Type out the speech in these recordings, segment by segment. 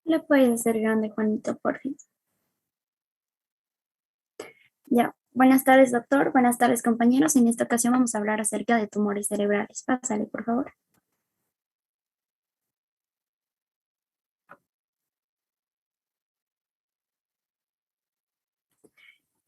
Le puedes hacer grande, Juanito, por fin. Ya. Buenas tardes, doctor. Buenas tardes, compañeros. En esta ocasión vamos a hablar acerca de tumores cerebrales. Pásale, por favor.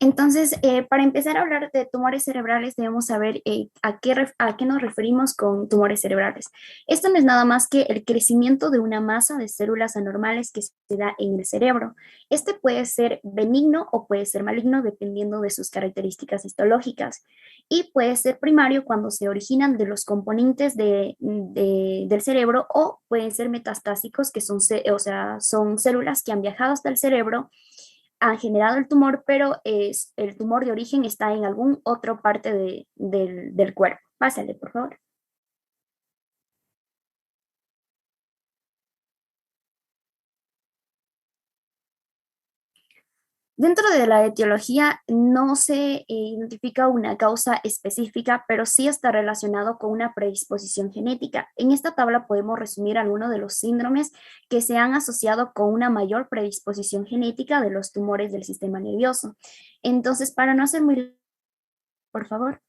Entonces, para empezar a hablar de tumores cerebrales, debemos saber a qué nos referimos con tumores cerebrales. Esto no es nada más que el crecimiento de una masa de células anormales que se da en el cerebro. Este puede ser benigno o puede ser maligno dependiendo de sus características histológicas. Y puede ser primario cuando se originan de los componentes del cerebro o pueden ser metastásicos, que son, o sea, son células que han viajado hasta el cerebro, han generado el tumor, pero el tumor de origen está en algún otro parte del cuerpo. Pásale, por favor. Dentro de la etiología no se identifica una causa específica, pero sí está relacionado con una predisposición genética. En esta tabla podemos resumir algunos de los síndromes que se han asociado con una mayor predisposición genética de los tumores del sistema nervioso. Entonces, para no hacer muy, por favor.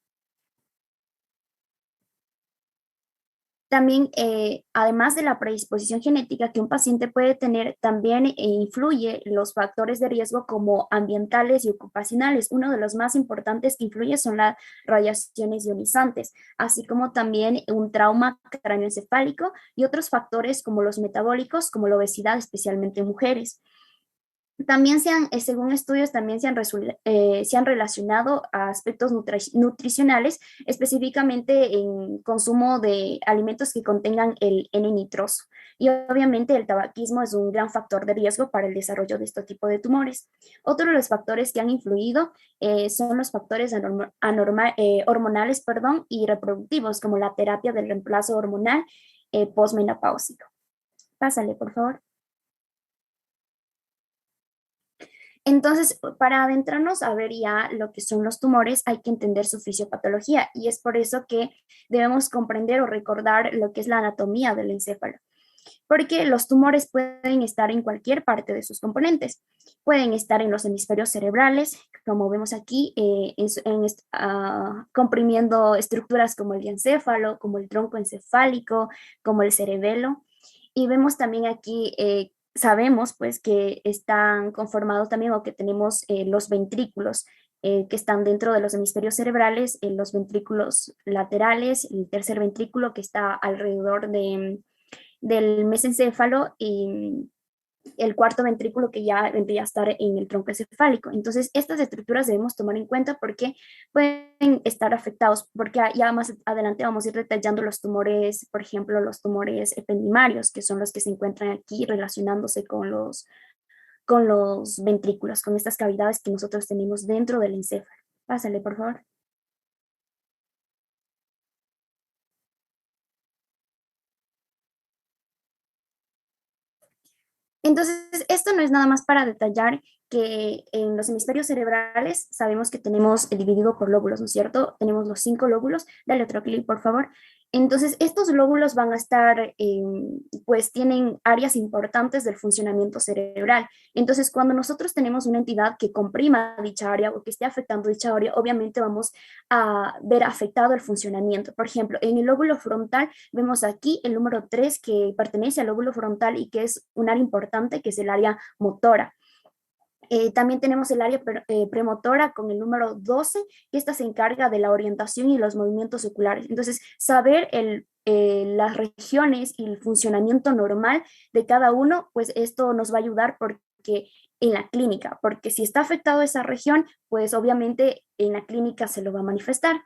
También, además de la predisposición genética que un paciente puede tener, también influye los factores de riesgo como ambientales y ocupacionales. Uno de los más importantes que influye son las radiaciones ionizantes, así como también un trauma cráneoencefálico y otros factores como los metabólicos, como la obesidad, especialmente en mujeres. También según estudios, también se han relacionado a aspectos nutricionales, específicamente en consumo de alimentos que contengan el N-nitroso. Y obviamente el tabaquismo es un gran factor de riesgo para el desarrollo de este tipo de tumores. Otro de los factores que han influido son los factores hormonales, perdón, y reproductivos, como la terapia del reemplazo hormonal posmenopáusico. Pásale, por favor. Entonces, para adentrarnos a ver ya lo que son los tumores, hay que entender su fisiopatología y es por eso que debemos comprender o recordar lo que es la anatomía del encéfalo, porque los tumores pueden estar en cualquier parte de sus componentes. Pueden estar en los hemisferios cerebrales, como vemos aquí, comprimiendo estructuras como el encéfalo, como el tronco encefálico, como el cerebelo. Y vemos también aquí, sabemos pues que están conformados también o que tenemos los ventrículos que están dentro de los hemisferios cerebrales, los ventrículos laterales, el tercer ventrículo que está alrededor del mesencéfalo y el cuarto ventrículo que ya vendría a estar en el tronco encefálico. Entonces, estas estructuras debemos tomar en cuenta porque pueden estar afectados, porque ya más adelante vamos a ir detallando los tumores, por ejemplo, los tumores ependimarios, que son los que se encuentran aquí relacionándose con los ventrículos, con estas cavidades que nosotros tenemos dentro del encéfalo. Pásale, por favor. Entonces, esto no es nada más para detallar que en los hemisferios cerebrales sabemos que tenemos dividido por lóbulos, ¿no es cierto? Tenemos los 5 lóbulos. Dale otro clic, por favor. Entonces, estos lóbulos van a estar, pues tienen áreas importantes del funcionamiento cerebral. Entonces, cuando nosotros tenemos una entidad que comprima dicha área o que esté afectando dicha área, obviamente vamos a ver afectado el funcionamiento. Por ejemplo, en el lóbulo frontal vemos aquí el número 3 que pertenece al lóbulo frontal y que es un área importante, que es el área motora. También tenemos el área premotora con el número 12, que esta se encarga de la orientación y los movimientos oculares. Entonces, saber las regiones y el funcionamiento normal de cada uno, pues esto nos va a ayudar porque en la clínica, porque si está afectado esa región, pues obviamente en la clínica se lo va a manifestar.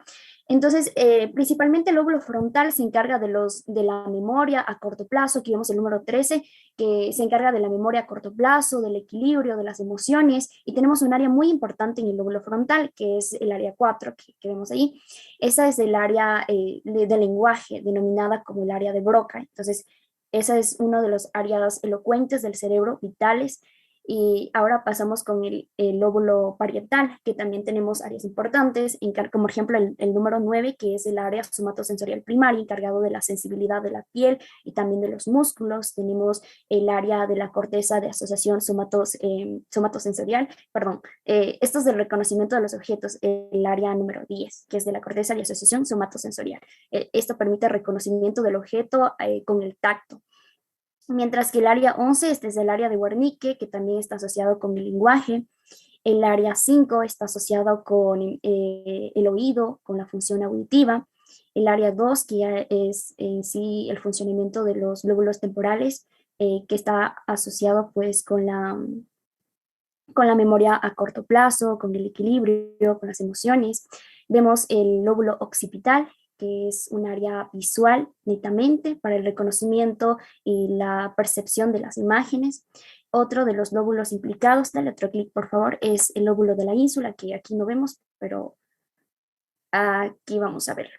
Entonces, principalmente el lóbulo frontal se encarga de la memoria a corto plazo, aquí vemos el número 13 que se encarga de la memoria a corto plazo, del equilibrio, de las emociones, y tenemos un área muy importante en el lóbulo frontal, que es el área 4 que vemos ahí. Esa es el área de lenguaje, denominada como el área de Broca. Entonces, esa es una de las áreas elocuentes del cerebro, vitales, Y ahora pasamos con el lóbulo parietal, que también tenemos áreas importantes, como por ejemplo el número 9, que es el área somatosensorial primaria, encargado de la sensibilidad de la piel y también de los músculos. Tenemos el área de la corteza de asociación somatosensorial, perdón, esto es del reconocimiento de los objetos, el área número 10, que es de la corteza de asociación somatosensorial. Esto permite el reconocimiento del objeto con el tacto. Mientras que el área 11, este es el área de Wernicke, que también está asociado con el lenguaje. El área 5 está asociado con el oído, con la función auditiva. El área 2, que ya es en sí el funcionamiento de los lóbulos temporales, que está asociado pues con la memoria a corto plazo, con el equilibrio, con las emociones. Vemos el lóbulo occipital, que es un área visual netamente para el reconocimiento y la percepción de las imágenes. Otro de los lóbulos implicados, dale otro clic por favor, es el lóbulo de la ínsula, que aquí no vemos, pero aquí vamos a ver.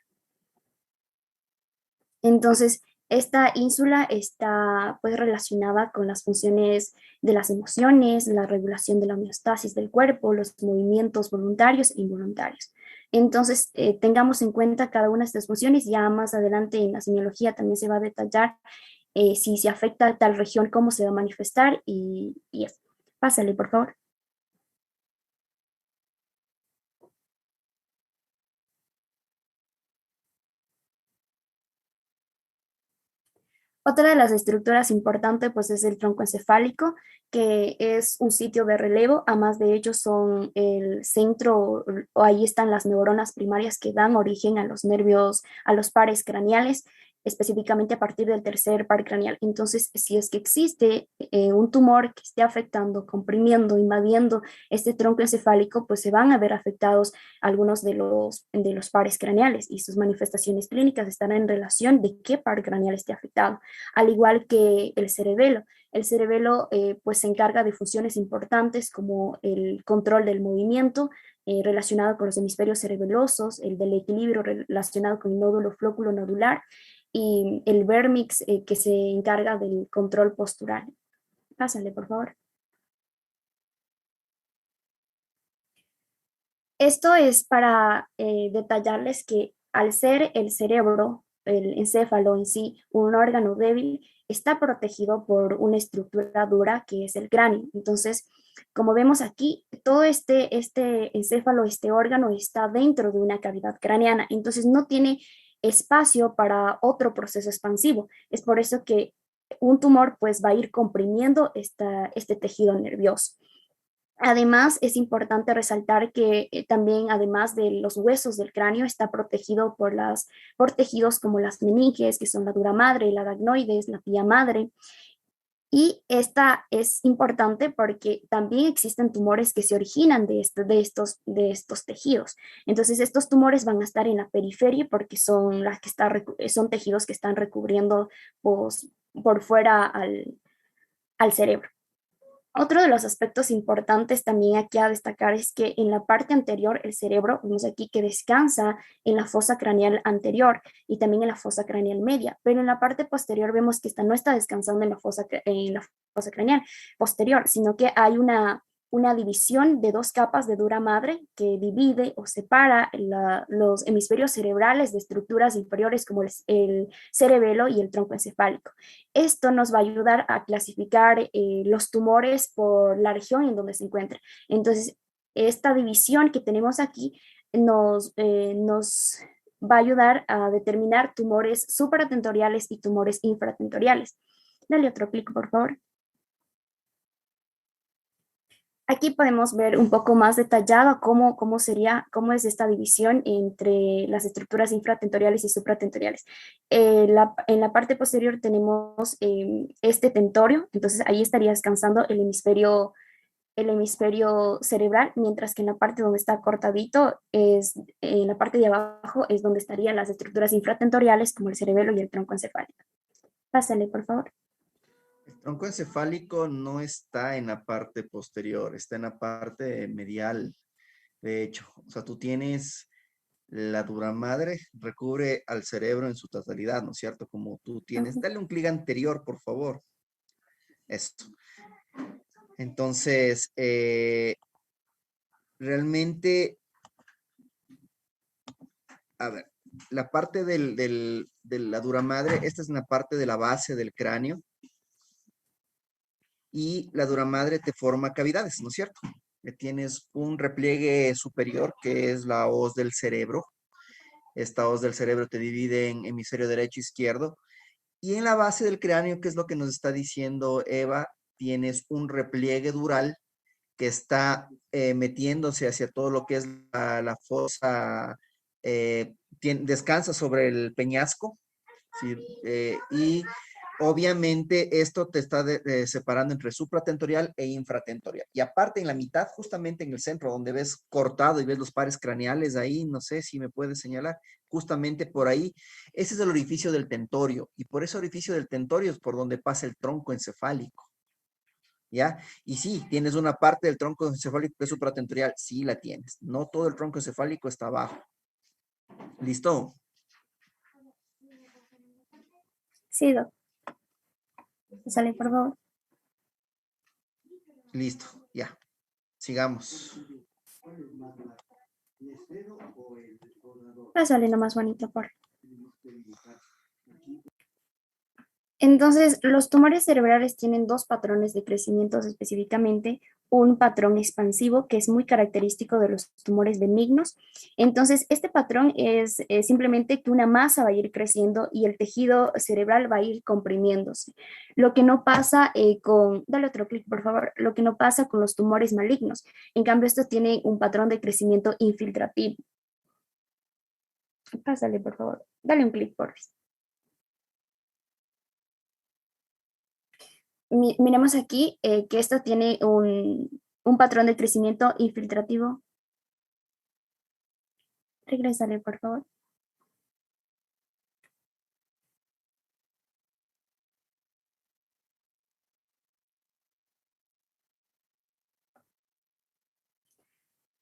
Entonces, esta ínsula está pues relacionada con las funciones de las emociones, la regulación de la homeostasis del cuerpo, los movimientos voluntarios e involuntarios. Entonces, tengamos en cuenta cada una de estas funciones. Ya más adelante en la semiología también se va a detallar si se afecta a tal región, cómo se va a manifestar y eso. Pásale, por favor. Otra de las estructuras importantes pues es el tronco encefálico, que es un sitio de relevo. Además de ellos son el centro, o ahí están las neuronas primarias que dan origen a los nervios, a los pares craneales, específicamente a partir del tercer par craneal. Entonces, si es que existe un tumor que esté afectando, comprimiendo, invadiendo este tronco encefálico, pues se van a ver afectados algunos de los pares craneales y sus manifestaciones clínicas están en relación de qué par craneal esté afectado, al igual que el cerebelo. El cerebelo pues se encarga de funciones importantes como el control del movimiento relacionado con los hemisferios cerebelosos, el del equilibrio relacionado con el nódulo flóculo nodular y el vérmix que se encarga del control postural. Pásale, por favor. Esto es para detallarles que al ser el cerebro, el encéfalo en sí, un órgano débil, está protegido por una estructura dura que es el cráneo. Entonces, como vemos aquí, todo este encéfalo, este órgano está dentro de una cavidad craneana, entonces no tiene espacio para otro proceso expansivo. Es por eso que un tumor pues va a ir comprimiendo este tejido nervioso. Además, es importante resaltar que también, además de los huesos del cráneo, está protegido por tejidos como las meninges, que son la dura madre, la aracnoides, la pía madre. Y esta es importante porque también existen tumores que se originan de estos tejidos. Entonces, estos tumores van a estar en la periferia porque son tejidos que están recubriendo pues, por fuera al cerebro. Otro de los aspectos importantes también aquí a destacar es que en la parte anterior el cerebro, vemos aquí que descansa en la fosa craneal anterior y también en la fosa craneal media, pero en la parte posterior vemos que esta no está descansando en la fosa craneal posterior, sino que hay una división de dos capas de dura madre que divide o separa los hemisferios cerebrales de estructuras inferiores como el cerebelo y el tronco encefálico. Esto nos va a ayudar a clasificar los tumores por la región en donde se encuentran. Entonces, esta división que tenemos aquí nos va a ayudar a determinar tumores supratentoriales y tumores infratentoriales. Dale otro clic, por favor. Aquí podemos ver un poco más detallado cómo es esta división entre las estructuras infratentoriales y supratentoriales. En la parte posterior tenemos este tentorio, entonces ahí estaría descansando el hemisferio cerebral, mientras que en la parte donde está cortadito, en la parte de abajo es donde estarían las estructuras infratentoriales como el cerebelo y el tronco encefálico. Pásale, por favor. El tronco encefálico no está en la parte posterior, está en la parte medial, de hecho. O sea, tú tienes la dura madre, recubre al cerebro en su totalidad, ¿no es cierto? Como tú tienes. Ujú. Dale un clic anterior, por favor. Esto. Entonces, realmente, a ver, la parte de la dura madre, esta es una parte de la base del cráneo y la dura madre te forma cavidades, ¿no es cierto? Tienes un repliegue superior que es la hoz del cerebro. Esta hoz del cerebro te divide en hemisferio derecho e izquierdo. Y en la base del cráneo, que es lo que nos está diciendo Eva, tienes un repliegue dural que está metiéndose hacia todo lo que es la fosa, descansa sobre el peñasco, ¿sí? Y obviamente esto te está separando entre supratentorial e infratentorial. Y aparte en la mitad, justamente en el centro, donde ves cortado y ves los pares craneales ahí, no sé si me puedes señalar, justamente por ahí, ese es el orificio del tentorio. Y por ese orificio del tentorio es por donde pasa el tronco encefálico. ¿Ya? Y sí, tienes una parte del tronco encefálico que es supratentorial, sí la tienes. No todo el tronco encefálico está abajo. ¿Listo? Sí, doc. Sale, por favor. Listo, ya. Sigamos. Sale lo más bonito, por. Entonces, los tumores cerebrales tienen dos patrones de crecimiento específicamente, un patrón expansivo que es muy característico de los tumores benignos. Entonces, este patrón es simplemente que una masa va a ir creciendo y el tejido cerebral va a ir comprimiéndose. Lo que no pasa dale otro clic por favor, lo que no pasa con los tumores malignos. En cambio, estos tienen un patrón de crecimiento infiltrativo. Pásale por favor, dale un clic por favor. Miremos aquí que esto tiene un patrón de crecimiento infiltrativo. Regresale, por favor.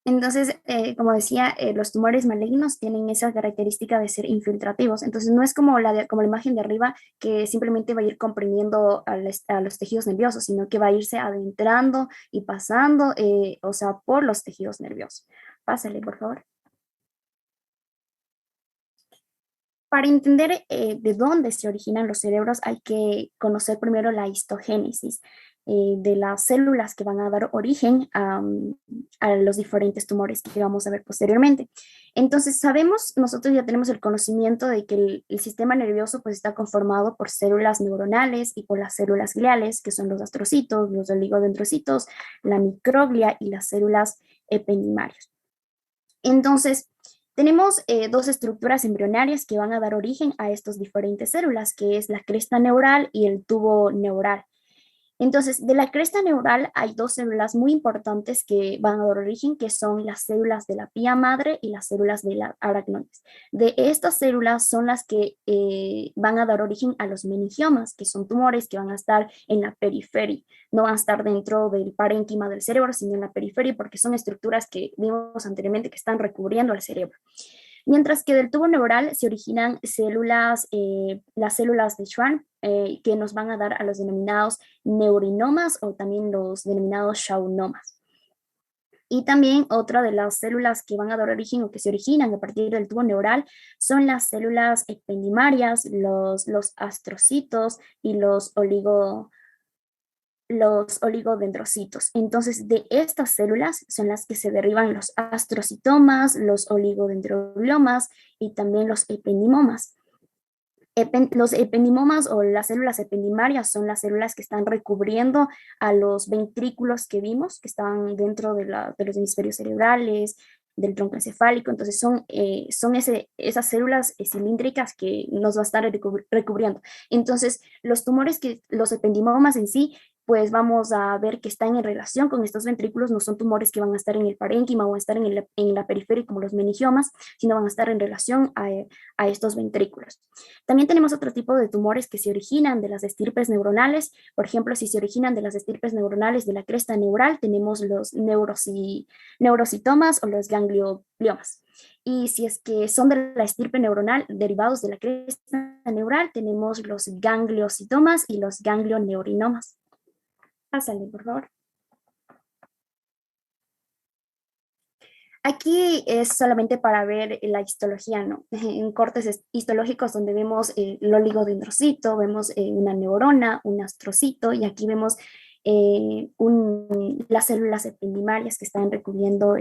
Entonces, como decía, los tumores malignos tienen esa característica de ser infiltrativos. Entonces, no es como como la imagen de arriba que simplemente va a ir comprimiendo a los tejidos nerviosos, sino que va a irse adentrando y pasando, o sea, por los tejidos nerviosos. Pásale, por favor. Para entender de dónde se originan los cerebros hay que conocer primero la histogénesis de las células que van a dar origen a los diferentes tumores que vamos a ver posteriormente. Entonces, nosotros ya tenemos el conocimiento de que el sistema nervioso pues está conformado por células neuronales y por las células gliales, que son los astrocitos, los oligodendrocitos, la microglia y las células ependimarias. Entonces, tenemos dos estructuras embrionarias que van a dar origen a estas diferentes células, que es la cresta neural y el tubo neural. Entonces, de la cresta neural hay dos células muy importantes que van a dar origen, que son las células de la pía madre y las células de la aracnoides. De estas células son las que van a dar origen a los meningiomas, que son tumores que van a estar en la periferia. No van a estar dentro del parénquima del cerebro, sino en la periferia, porque son estructuras que vimos anteriormente que están recubriendo al cerebro. Mientras que del tubo neural se originan células, las células de Schwann, que nos van a dar a los denominados neurinomas o también los denominados schwannomas. Y también otra de las células que van a dar origen o que se originan a partir del tubo neural son las células ependimarias, los astrocitos y los oligodendrocitos. Entonces, de estas células son las que se derivan los astrocitomas, los oligodendroblomas y también los ependimomas. Los ependimomas o las células ependimarias son las células que están recubriendo a los ventrículos que vimos, que están dentro de los hemisferios cerebrales, del tronco encefálico. Entonces son esas células cilíndricas que nos va a estar recubriendo. Entonces los ependimomas en sí, pues vamos a ver que están en relación con estos ventrículos, no son tumores que van a estar en el parénquima o a estar en la periferia como los meningiomas, sino van a estar en relación a estos ventrículos. También tenemos otro tipo de tumores que se originan de las estirpes neuronales. Por ejemplo, si se originan de las estirpes neuronales de la cresta neural, tenemos los neurocitomas o los gangliobliomas. Y si es que son de la estirpe neuronal derivados de la cresta neural, tenemos los gangliositomas y los ganglioneurinomas. Pásale, por favor. Aquí es solamente para ver la histología, ¿no? En cortes histológicos donde vemos el oligodendrocito, vemos una neurona, un astrocito, y aquí vemos las células epidimarias que están recubriendo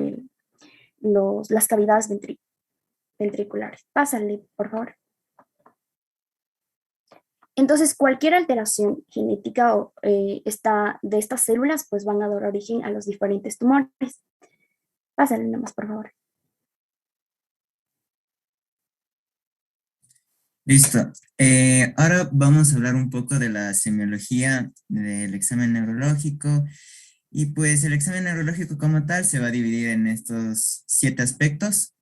las cavidades ventriculares. Pásale, por favor. Entonces, cualquier alteración genética de estas células, pues van a dar origen a los diferentes tumores. Pásale nomás, por favor. Listo. Ahora vamos a hablar un poco de la semiología del examen neurológico. Y pues el examen neurológico como tal se va a dividir en estos 7 aspectos.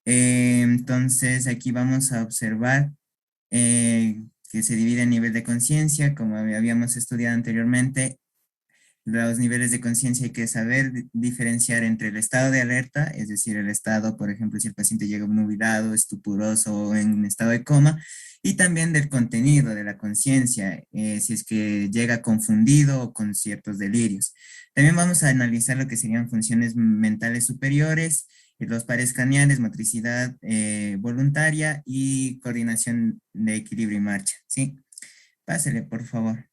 Entonces aquí vamos a observar que se divide a nivel de conciencia, como habíamos estudiado anteriormente. Los niveles de conciencia hay que saber diferenciar entre el estado de alerta, es decir, el estado, por ejemplo, si el paciente llega obnubilado, estupuroso o en estado de coma, y también del contenido de la conciencia, si es que llega confundido o con ciertos delirios. También vamos a analizar lo que serían funciones mentales superiores, los pares craneales, motricidad voluntaria y coordinación de equilibrio y marcha, ¿sí? Pásele, por favor.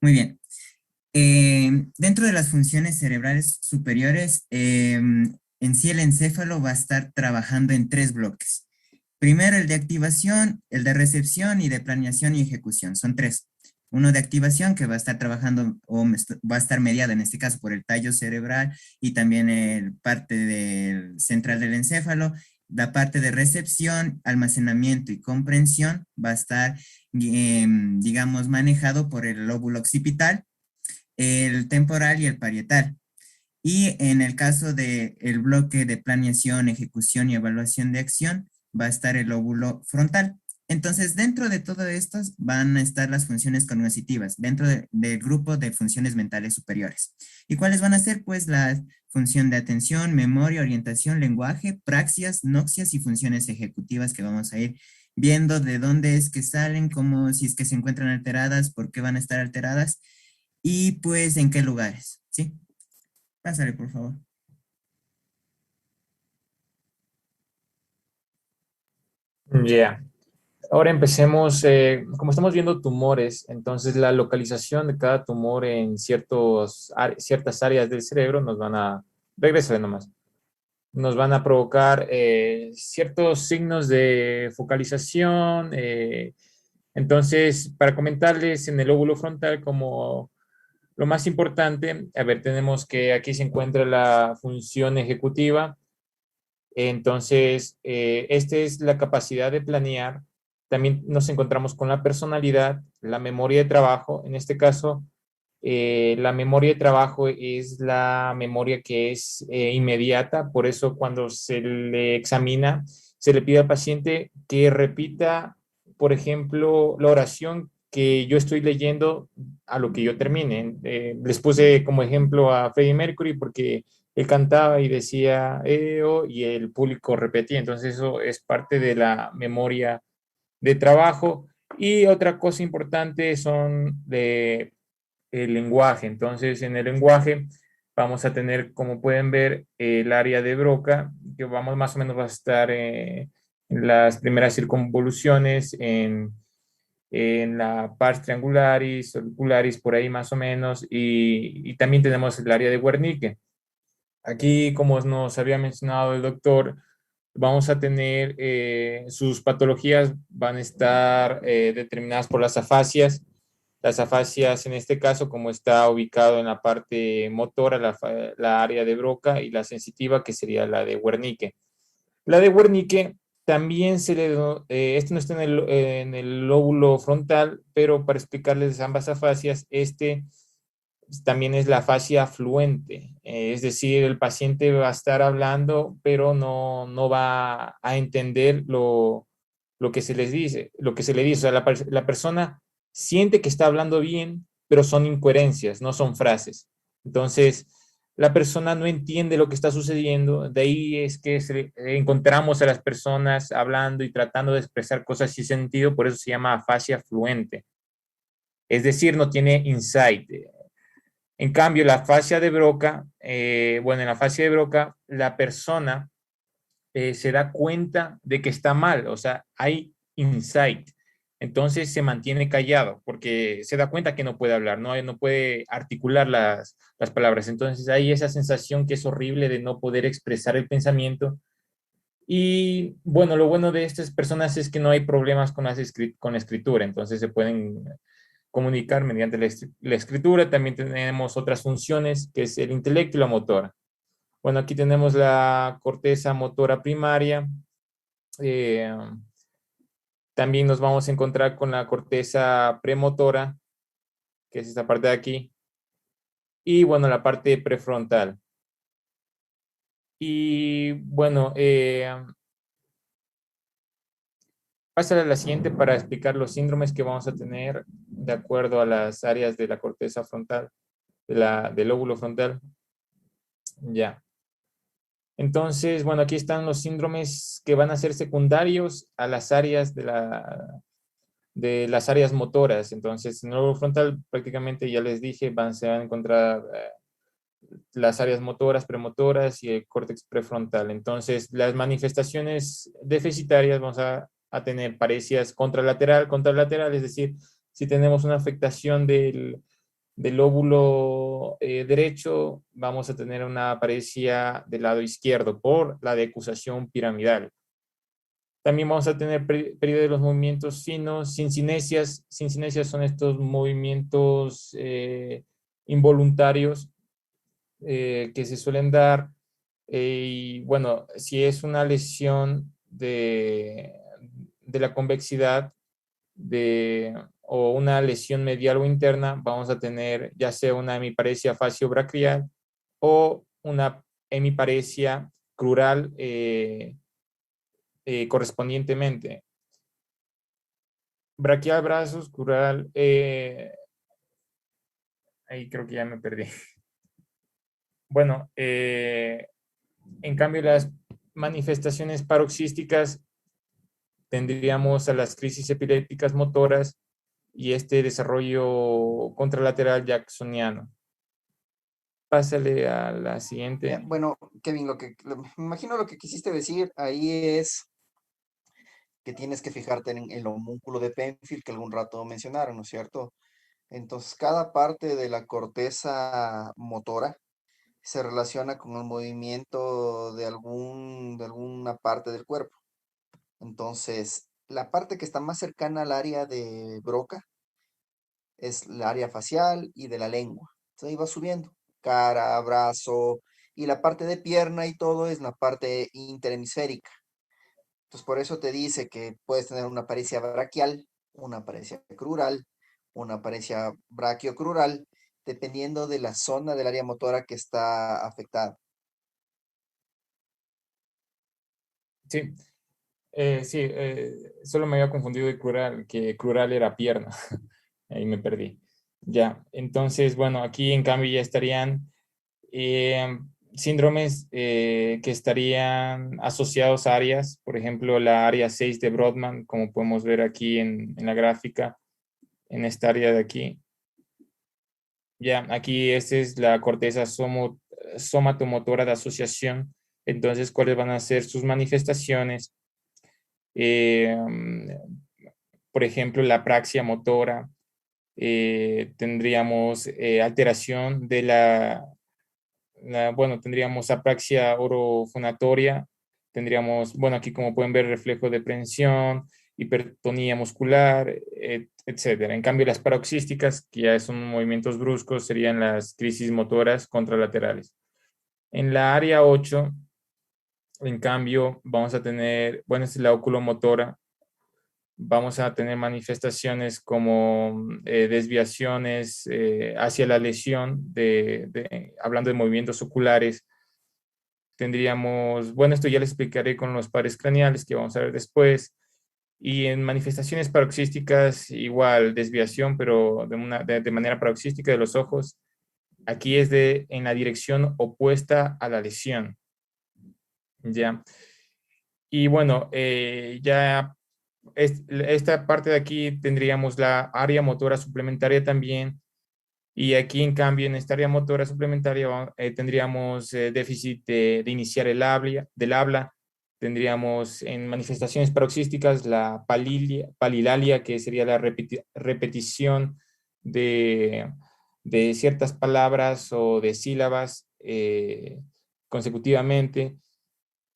Muy bien. Dentro de las funciones cerebrales superiores, en sí el encéfalo va a estar trabajando en 3 bloques. Primero el de activación, el de recepción y de planeación y ejecución. Son 3. Uno de activación que va a estar trabajando o va a estar mediado en este caso por el tallo cerebral y también el parte central del encéfalo. La parte de recepción, almacenamiento y comprensión va a estar, digamos, manejado por el lóbulo occipital, el temporal y el parietal. Y en el caso del bloque de planeación, ejecución y evaluación de acción, va a estar el lóbulo frontal. Entonces, dentro de todo esto van a estar las funciones cognitivas, dentro del grupo de funciones mentales superiores. ¿Y cuáles van a ser? Pues la función de atención, memoria, orientación, lenguaje, praxias, noxias y funciones ejecutivas que vamos a ir viendo de dónde es que salen, cómo, si es que se encuentran alteradas, por qué van a estar alteradas y pues en qué lugares, ¿sí? Pásale, por favor. Ya. Ahora empecemos, como estamos viendo tumores, entonces la localización de cada tumor en ciertas áreas del cerebro regresa nomás, nos van a provocar ciertos signos de focalización. Entonces, para comentarles en el lóbulo frontal como lo más importante, a ver, tenemos que aquí se encuentra la función ejecutiva. Entonces, esta es la capacidad de planear. También nos encontramos con la personalidad, la memoria de trabajo. En este caso, la memoria de trabajo es la memoria que es inmediata. Por eso, cuando se le examina, se le pide al paciente que repita, por ejemplo, la oración que yo estoy leyendo a lo que yo termine. Les puse como ejemplo a Freddie Mercury porque él cantaba y decía "Eo", y el público repetía. Entonces eso es parte de la memoria de trabajo. Y otra cosa importante son el lenguaje. Entonces en el lenguaje vamos a tener, como pueden ver, el área de Broca, que vamos más o menos va a estar en las primeras circunvoluciones, en la pars triangularis, auricularis, por ahí más o menos, y también tenemos el área de Wernicke. Aquí, como nos había mencionado el doctor, vamos a tener sus patologías van a estar determinadas por las afasias. Las afasias, en este caso, como está ubicado en la parte motora, la área de Broca, y la sensitiva, que sería la de Wernicke. La de Wernicke también esto no está en el lóbulo frontal, pero para explicarles ambas afasias, también es la afasia fluente, es decir, el paciente va a estar hablando, pero no va a entender lo que se les dice, lo que se le dice. O sea, la persona siente que está hablando bien, pero son incoherencias, no son frases. Entonces, la persona no entiende lo que está sucediendo, de ahí es que encontramos a las personas hablando y tratando de expresar cosas sin sentido, por eso se llama afasia fluente. Es decir, no tiene insight. En cambio, la fascia de Broca, bueno, en la fascia de Broca, la persona se da cuenta de que está mal, o sea, hay insight. Entonces se mantiene callado porque se da cuenta que no puede hablar, no puede articular las palabras. Entonces hay esa sensación que es horrible de no poder expresar el pensamiento. Y bueno, lo bueno de estas personas es que no hay problemas con la escritura, entonces se pueden comunicar mediante la escritura. También tenemos otras funciones que es el intelecto y la motora. Bueno, aquí tenemos la corteza motora primaria. Eh, También nos vamos a encontrar con la corteza premotora, que es esta parte de aquí. Y bueno, la parte prefrontal. Y bueno, pásale a la siguiente para explicar los síndromes que vamos a tener de acuerdo a las áreas de la corteza frontal, del lóbulo frontal. Ya. Entonces, bueno, aquí están los síndromes que van a ser secundarios a las áreas de las áreas motoras. Entonces, en el lóbulo frontal prácticamente ya les dije, se van a encontrar las áreas motoras, premotoras y el córtex prefrontal. Entonces, las manifestaciones deficitarias vamos a tener parecidas contralateral, es decir, si tenemos una afectación del lóbulo derecho, vamos a tener una paresia del lado izquierdo por la decusación piramidal. También vamos a tener pérdida de los movimientos finos, sincinesias. Sincinesias son estos movimientos involuntarios que se suelen dar. Y bueno, si es una lesión de la convexidad o una lesión medial o interna, vamos a tener ya sea una hemiparesia faciobraquial o una hemiparesia crural correspondientemente. Braquial, brazos, crural, ahí creo que ya me perdí. Bueno, en cambio las manifestaciones paroxísticas tendríamos a las crisis epilépticas motoras y este desarrollo contralateral jacksoniano. Pásale a la siguiente. Bueno, Kevin, me imagino lo que quisiste decir ahí es que tienes que fijarte en el homúnculo de Penfield que algún rato mencionaron, ¿no es cierto? Entonces, cada parte de la corteza motora se relaciona con el movimiento de alguna parte del cuerpo. Entonces, la parte que está más cercana al área de Broca es la área facial y de la lengua. Entonces ahí va subiendo, cara, brazo, y la parte de pierna y todo es la parte interhemisférica. Entonces por eso te dice que puedes tener una paresia braquial, una paresia crural, una paresia brachiocrural, dependiendo de la zona del área motora que está afectada. Sí, sí, solo me había confundido de crural, que crural era pierna. Ahí me perdí. Ya, entonces, bueno, aquí en cambio ya estarían síndromes que estarían asociados a áreas, por ejemplo, la área 6 de Brodmann, como podemos ver aquí en la gráfica, en esta área de aquí. Ya, aquí esta es la corteza somatomotora de asociación. Entonces, ¿cuáles van a ser sus manifestaciones? Eh, por ejemplo, la apraxia motora. Tendríamos alteración de bueno, tendríamos apraxia orofonatoria, tendríamos, bueno, aquí como pueden ver, reflejo de prensión, hipertonía muscular, etcétera. En cambio, las paroxísticas, que ya son movimientos bruscos, serían las crisis motoras contralaterales. En la área 8, en cambio, vamos a tener, bueno, esta es la oculomotora, vamos a tener manifestaciones como desviaciones hacia la lesión, hablando de movimientos oculares. Tendríamos, bueno, esto ya les explicaré con los pares craneales que vamos a ver después. Y en manifestaciones paroxísticas, igual, desviación, pero de manera paroxística de los ojos. Aquí es en la dirección opuesta a la lesión. ¿Ya? Y bueno, ya esta parte de aquí tendríamos la área motora suplementaria también, Y aquí, en cambio, en esta área motora suplementaria tendríamos déficit de iniciar del habla, tendríamos en manifestaciones paroxísticas la palilalia, que sería la repetición de, de ciertas palabras o de sílabas consecutivamente,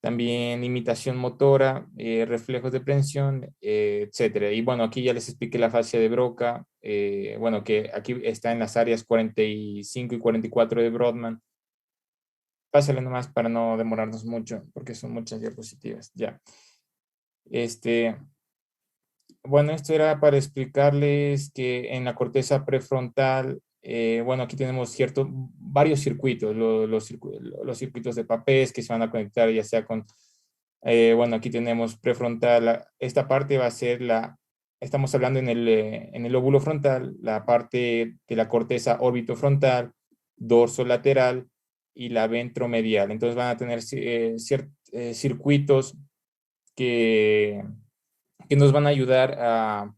también imitación motora, reflejos de prensión, etcétera. Y bueno, aquí ya les expliqué la fascia de Broca, bueno, que aquí está en las áreas 45 y 44 de Brodmann. Pásale nomás para no demorarnos mucho, porque son muchas diapositivas. Ya. Bueno, esto era para explicarles que en la corteza prefrontal, bueno, aquí tenemos varios circuitos, los circuitos de papés que se van a conectar ya sea con, bueno, aquí tenemos prefrontal, esta parte va a ser estamos hablando en el lóbulo frontal, la parte de la corteza orbitofrontal, dorso lateral y la ventromedial. Entonces van a tener circuitos que nos van a ayudar a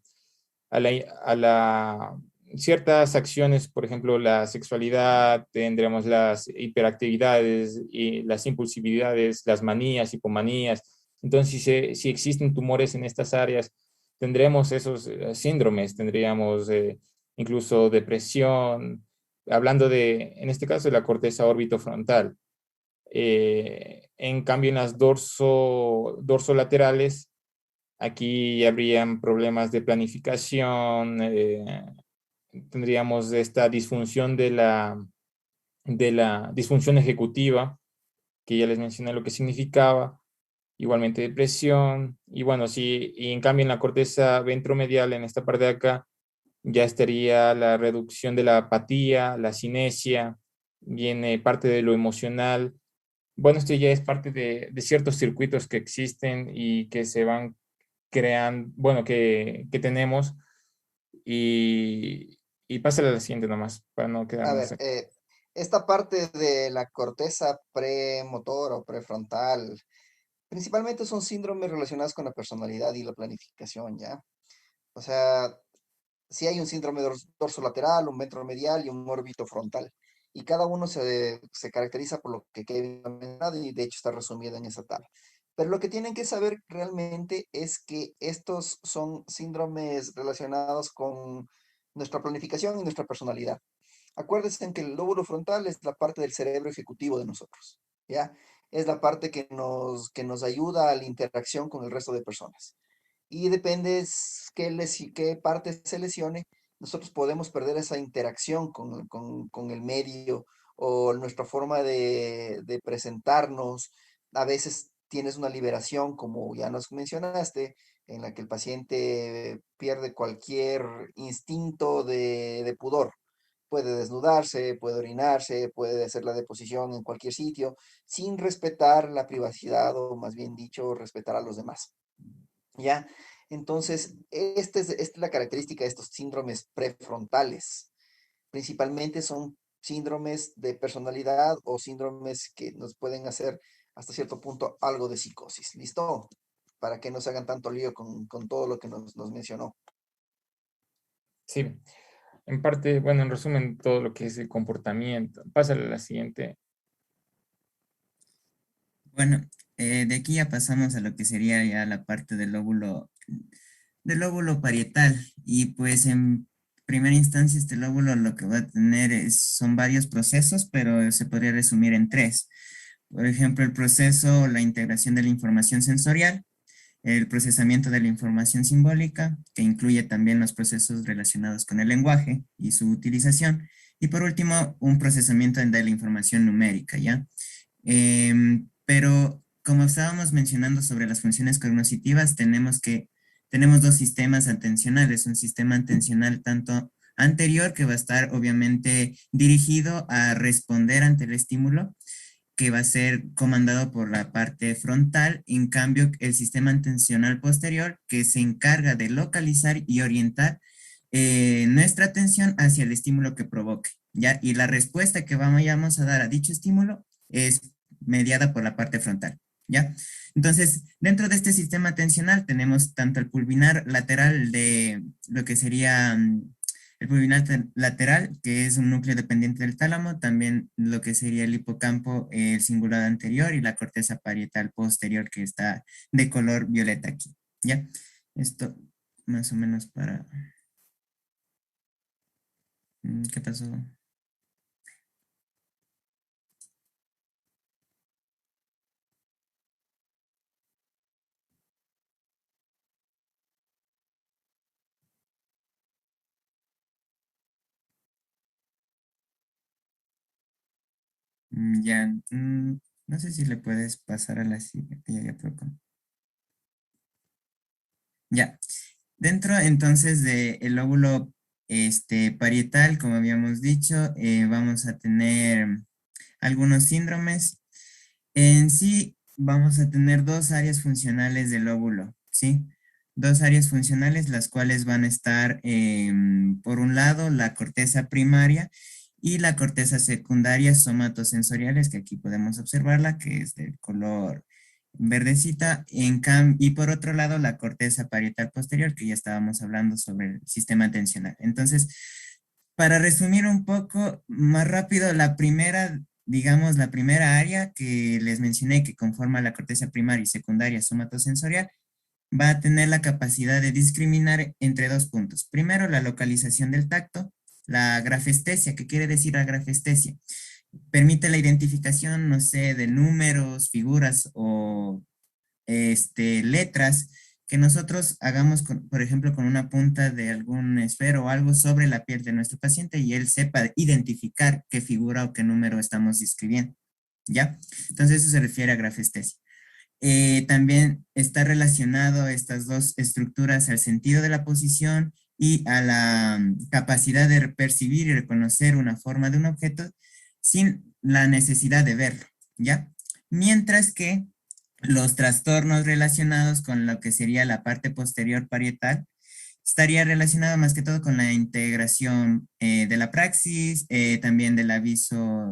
ciertas acciones, por ejemplo, la sexualidad, tendremos las hiperactividades y las impulsividades, las manías, hipomanías. Entonces, si existen tumores en estas áreas, tendremos esos síndromes, tendríamos incluso depresión, hablando en este caso, de la corteza orbitofrontal. En cambio, en las dorsolaterales, aquí habrían problemas de planificación, tendríamos esta disfunción de la disfunción ejecutiva, que ya les mencioné lo que significaba, igualmente depresión, y bueno, sí, y en cambio en la corteza ventromedial, en esta parte de acá, ya estaría la reducción de la apatía, la cinesia, viene parte de lo emocional. Bueno, esto ya es parte de ciertos circuitos que existen y que se van crean, bueno, que tenemos y pásale a la siguiente nomás, para no A quedarnos ver, aquí. esta parte de la corteza premotora o prefrontal, principalmente son síndromes relacionados con la personalidad y la planificación, ¿ya? O sea, sí hay un síndrome dorsolateral, un ventromedial y un orbitofrontal. Y cada uno se caracteriza por lo que Kevin ha mencionado y de hecho está resumido en esa tabla. Pero lo que tienen que saber realmente es que estos son síndromes relacionados con nuestra planificación y nuestra personalidad. Acuérdense en que el lóbulo frontal es la parte del cerebro ejecutivo de nosotros, ¿ya? Es la parte que nos ayuda a la interacción con el resto de personas. Y depende qué parte se lesione, nosotros podemos perder esa interacción con el medio o nuestra forma de presentarnos. A veces tienes una liberación, como ya nos mencionaste, en la que el paciente pierde cualquier instinto de pudor. Puede desnudarse, puede orinarse, puede hacer la deposición en cualquier sitio, sin respetar la privacidad o más bien dicho, respetar a los demás. ¿Ya? Entonces, esta es la característica de estos síndromes prefrontales. Principalmente son síndromes de personalidad o síndromes que nos pueden hacer hasta cierto punto algo de psicosis. ¿Listo? Para que no se hagan tanto lío con todo lo que nos mencionó. Sí, en parte, bueno, en resumen, todo lo que es el comportamiento. Pásale a la siguiente. Bueno, de aquí ya pasamos a lo que sería ya la parte del lóbulo parietal. Y pues en primera instancia este lóbulo lo que va a tener son varios procesos, pero se podría resumir en tres. Por ejemplo, el proceso, la integración de la información sensorial, el procesamiento de la información simbólica, que incluye también los procesos relacionados con el lenguaje y su utilización. Y por último, un procesamiento de la información numérica, ¿ya? Pero como estábamos mencionando sobre las funciones cognitivas, tenemos dos sistemas atencionales, un sistema atencional tanto anterior que va a estar obviamente dirigido a responder ante el estímulo, que va a ser comandado por la parte frontal. En cambio, el sistema atencional posterior, que se encarga de localizar y orientar nuestra atención hacia el estímulo que provoque, ¿ya? Y la respuesta que vamos a dar a dicho estímulo es mediada por la parte frontal, ¿ya? Entonces, dentro de este sistema atencional tenemos tanto el pulvinar lateral de lo que sería el pulvinar lateral, que es un núcleo dependiente del tálamo, también lo que sería el hipocampo, el cingulado anterior y la corteza parietal posterior que está de color violeta aquí, ¿ya? Esto más o menos para... ¿Qué pasó? Ya, no sé si le puedes pasar a la siguiente, ya, ya. Dentro entonces del lóbulo parietal, como habíamos dicho, vamos a tener algunos síndromes. En sí, vamos a tener dos áreas funcionales del lóbulo, ¿sí? Dos áreas funcionales, las cuales van a estar, por un lado, la corteza primaria y la corteza secundaria somatosensoriales, que aquí podemos observarla, que es de color verdecita, y por otro lado, la corteza parietal posterior, que ya estábamos hablando sobre el sistema atencional. Entonces, para resumir un poco más rápido, la primera, digamos, la primera área que les mencioné que conforma la corteza primaria y secundaria somatosensorial, va a tener la capacidad de discriminar entre dos puntos. Primero, la localización del tacto, la grafestesia. ¿Qué quiere decir la grafestesia? Permite la identificación, no sé, de números, figuras o letras que nosotros hagamos, por ejemplo, con una punta de algún esfero o algo sobre la piel de nuestro paciente y él sepa identificar qué figura o qué número estamos describiendo. ¿Ya? Entonces eso se refiere a grafestesia. También está relacionado estas dos estructuras al sentido de la posición y a la capacidad de percibir y reconocer una forma de un objeto sin la necesidad de verlo, ¿ya? Mientras que los trastornos relacionados con lo que sería la parte posterior parietal estaría relacionado más que todo con la integración de la praxis, también de la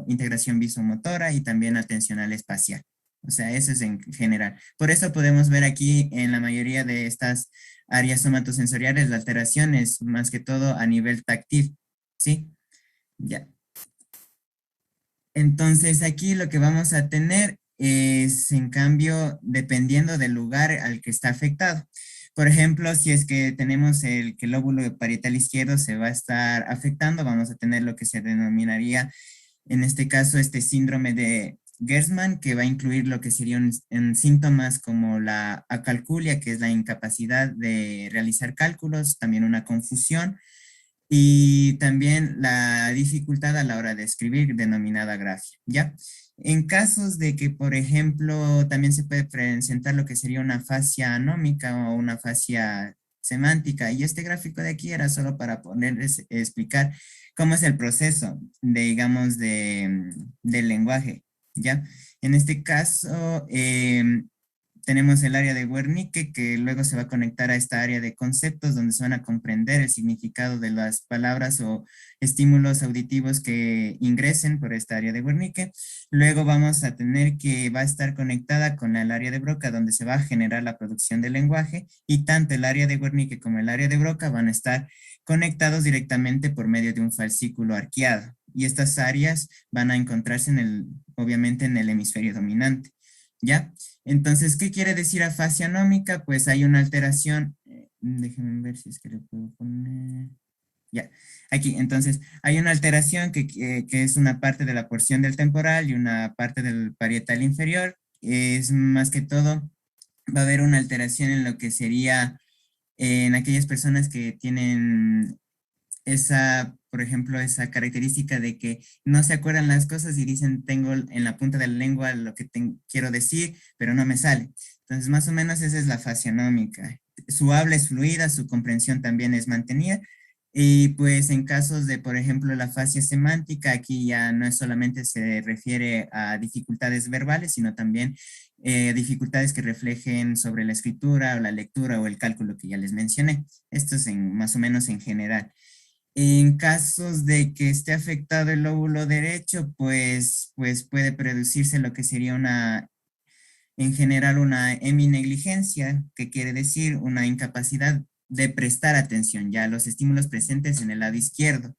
integración visomotora y también atencional espacial. O sea, eso es en general. Por eso podemos ver aquí en la mayoría de estas áreas somatosensoriales la alteración es más que todo a nivel táctil, ¿sí? Ya. Entonces aquí lo que vamos a tener es, en cambio, dependiendo del lugar al que está afectado. Por ejemplo, si es que tenemos que el lóbulo parietal izquierdo se va a estar afectando, vamos a tener lo que se denominaría, en este caso, este síndrome de Gerstmann, que va a incluir lo que serían síntomas como la acalculia, que es la incapacidad de realizar cálculos, también una confusión, y también la dificultad a la hora de escribir, denominada grafia, ¿ya? En casos de que, por ejemplo, también se puede presentar lo que sería una fascia anómica o una fascia semántica, y este gráfico de aquí era solo para ponerles, explicar cómo es el proceso, digamos, del lenguaje, ¿ya? En este caso, tenemos el área de Wernicke, que luego se va a conectar a esta área de conceptos, donde se van a comprender el significado de las palabras o estímulos auditivos que ingresen por esta área de Wernicke. Luego vamos a tener que va a estar conectada con el área de Broca, donde se va a generar la producción del lenguaje, y tanto el área de Wernicke como el área de Broca van a estar conectados directamente por medio de un fascículo arqueado. Y estas áreas van a encontrarse obviamente en el hemisferio dominante. ¿Ya? Entonces, ¿qué quiere decir afasia anómica? Pues hay una alteración, déjenme ver si es que le puedo poner, ya, aquí, entonces, hay una alteración que es una parte de la porción del temporal y una parte del parietal inferior, es más que todo, va a haber una alteración en lo que sería en aquellas personas que tienen esa, por ejemplo, esa característica de que no se acuerdan las cosas y dicen, tengo en la punta de la lengua lo que quiero decir, pero no me sale. Entonces, más o menos esa es la fasionómica. Su habla es fluida, su comprensión también es mantenida. Y pues en casos de, por ejemplo, la fascia semántica, aquí ya no es solamente se refiere a dificultades verbales, sino también dificultades que reflejen sobre la escritura o la lectura o el cálculo que ya les mencioné. Esto es más o menos en general. En casos de que esté afectado el lóbulo derecho, pues puede producirse lo que sería en general una heminegligencia, que quiere decir una incapacidad de prestar atención ya a los estímulos presentes en el lado izquierdo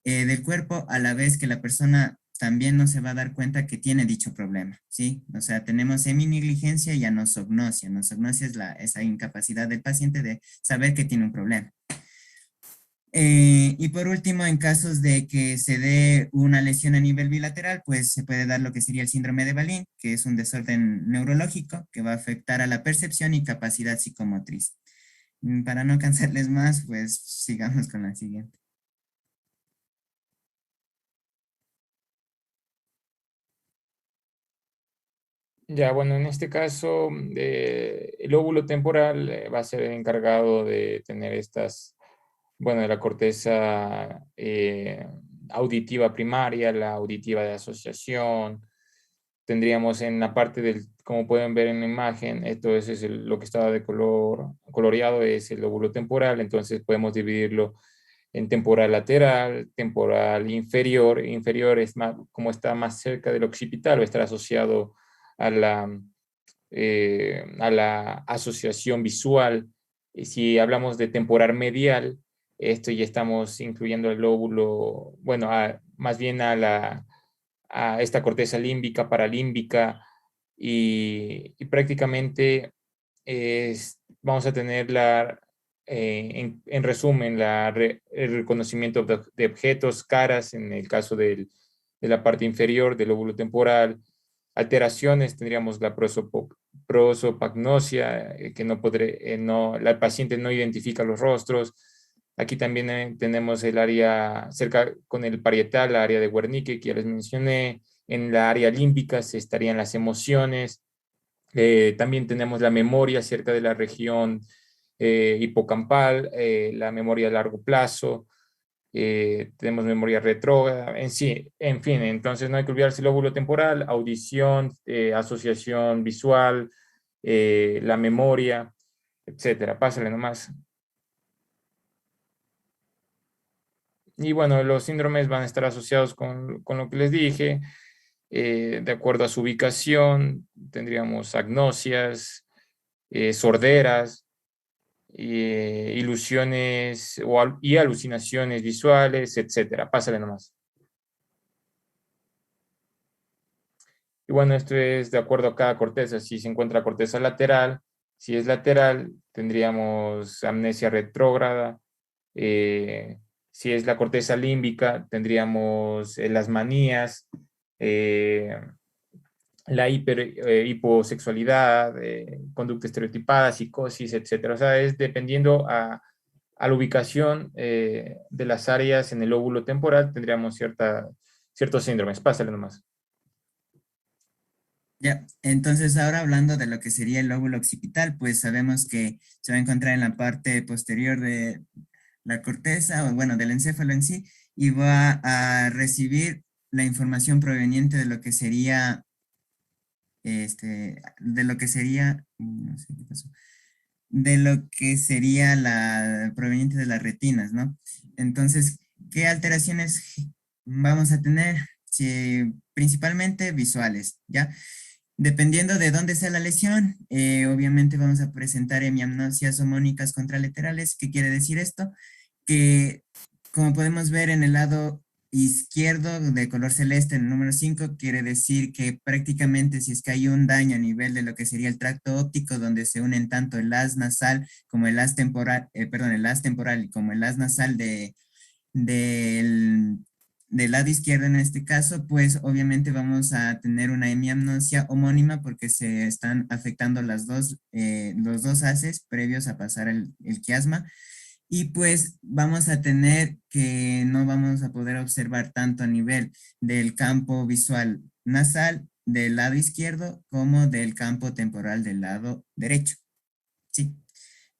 del cuerpo, a la vez que la persona también no se va a dar cuenta que tiene dicho problema, ¿sí? O sea, tenemos seminegligencia y anosognosia. Anosognosia es esa incapacidad del paciente de saber que tiene un problema. Y por último, en casos de que se dé una lesión a nivel bilateral, pues se puede dar lo que sería el síndrome de Balin, que es un desorden neurológico que va a afectar a la percepción y capacidad psicomotriz. Para no cansarles más, pues sigamos con la siguiente. Ya, bueno, en este caso, el lóbulo temporal va a ser el encargado de tener estas, bueno, de la corteza auditiva primaria, la auditiva de asociación. Tendríamos en la parte del, como pueden ver en la imagen, esto es lo que estaba de color coloreado, es el lóbulo temporal, entonces podemos dividirlo en temporal lateral, temporal inferior. Inferior es más, como está más cerca del occipital, va a estar asociado a la asociación visual. Y si hablamos de temporal medial, esto ya estamos incluyendo el lóbulo, bueno, más bien a esta corteza límbica, paralímbica, y prácticamente vamos a tener en resumen, el reconocimiento de objetos, caras, en el caso de la parte inferior del lóbulo temporal. Alteraciones, tendríamos la prosopagnosia, que no podré, no, la paciente no identifica los rostros. Aquí también tenemos el área cerca con el parietal, la área de Wernicke, que ya les mencioné. En la área límbica se estarían las emociones. También tenemos la memoria cerca de la región hipocampal, la memoria a largo plazo. Tenemos memoria retrógrada, en sí, en fin, entonces no hay que olvidarse el lóbulo temporal, audición, asociación visual, la memoria, etcétera. Pásale nomás. Y bueno, los síndromes van a estar asociados con lo que les dije. De acuerdo a su ubicación, tendríamos agnosias, sorderas, ilusiones y alucinaciones visuales, etcétera. Pásale nomás. Y bueno, esto es de acuerdo a cada corteza. Si se encuentra corteza lateral, si es lateral, tendríamos amnesia retrógrada. Si es la corteza límbica, tendríamos las manías, eh, la hiposexualidad, conducta estereotipada, psicosis, etcétera. O sea, es dependiendo a la ubicación de las áreas en el lóbulo temporal, tendríamos ciertos síndromes. Pásale nomás. Ya, entonces ahora hablando de lo que sería el lóbulo occipital, pues sabemos que se va a encontrar en la parte posterior de la corteza, o bueno, del encéfalo en sí, y va a recibir la información proveniente de lo que sería, de lo que sería, no sé qué pasó, de lo que sería la proveniente de las retinas, ¿no? Entonces, ¿qué alteraciones vamos a tener? Sí, principalmente visuales, ¿ya? Dependiendo de dónde sea la lesión, obviamente vamos a presentar hemiamnosias homónicas contralaterales. ¿Qué quiere decir esto? Que como podemos ver en el lado izquierdo de color celeste, en el número 5, quiere decir que prácticamente si es que hay un daño a nivel de lo que sería el tracto óptico, donde se unen tanto el haz nasal como el haz temporal, perdón, el haz temporal como el haz nasal del, del lado izquierdo en este caso, pues obviamente vamos a tener una hemiamnosia homónima porque se están afectando los dos haces previos a pasar el quiasma. Y pues vamos a tener que no vamos a poder observar tanto a nivel del campo visual nasal del lado izquierdo como del campo temporal del lado derecho. Sí.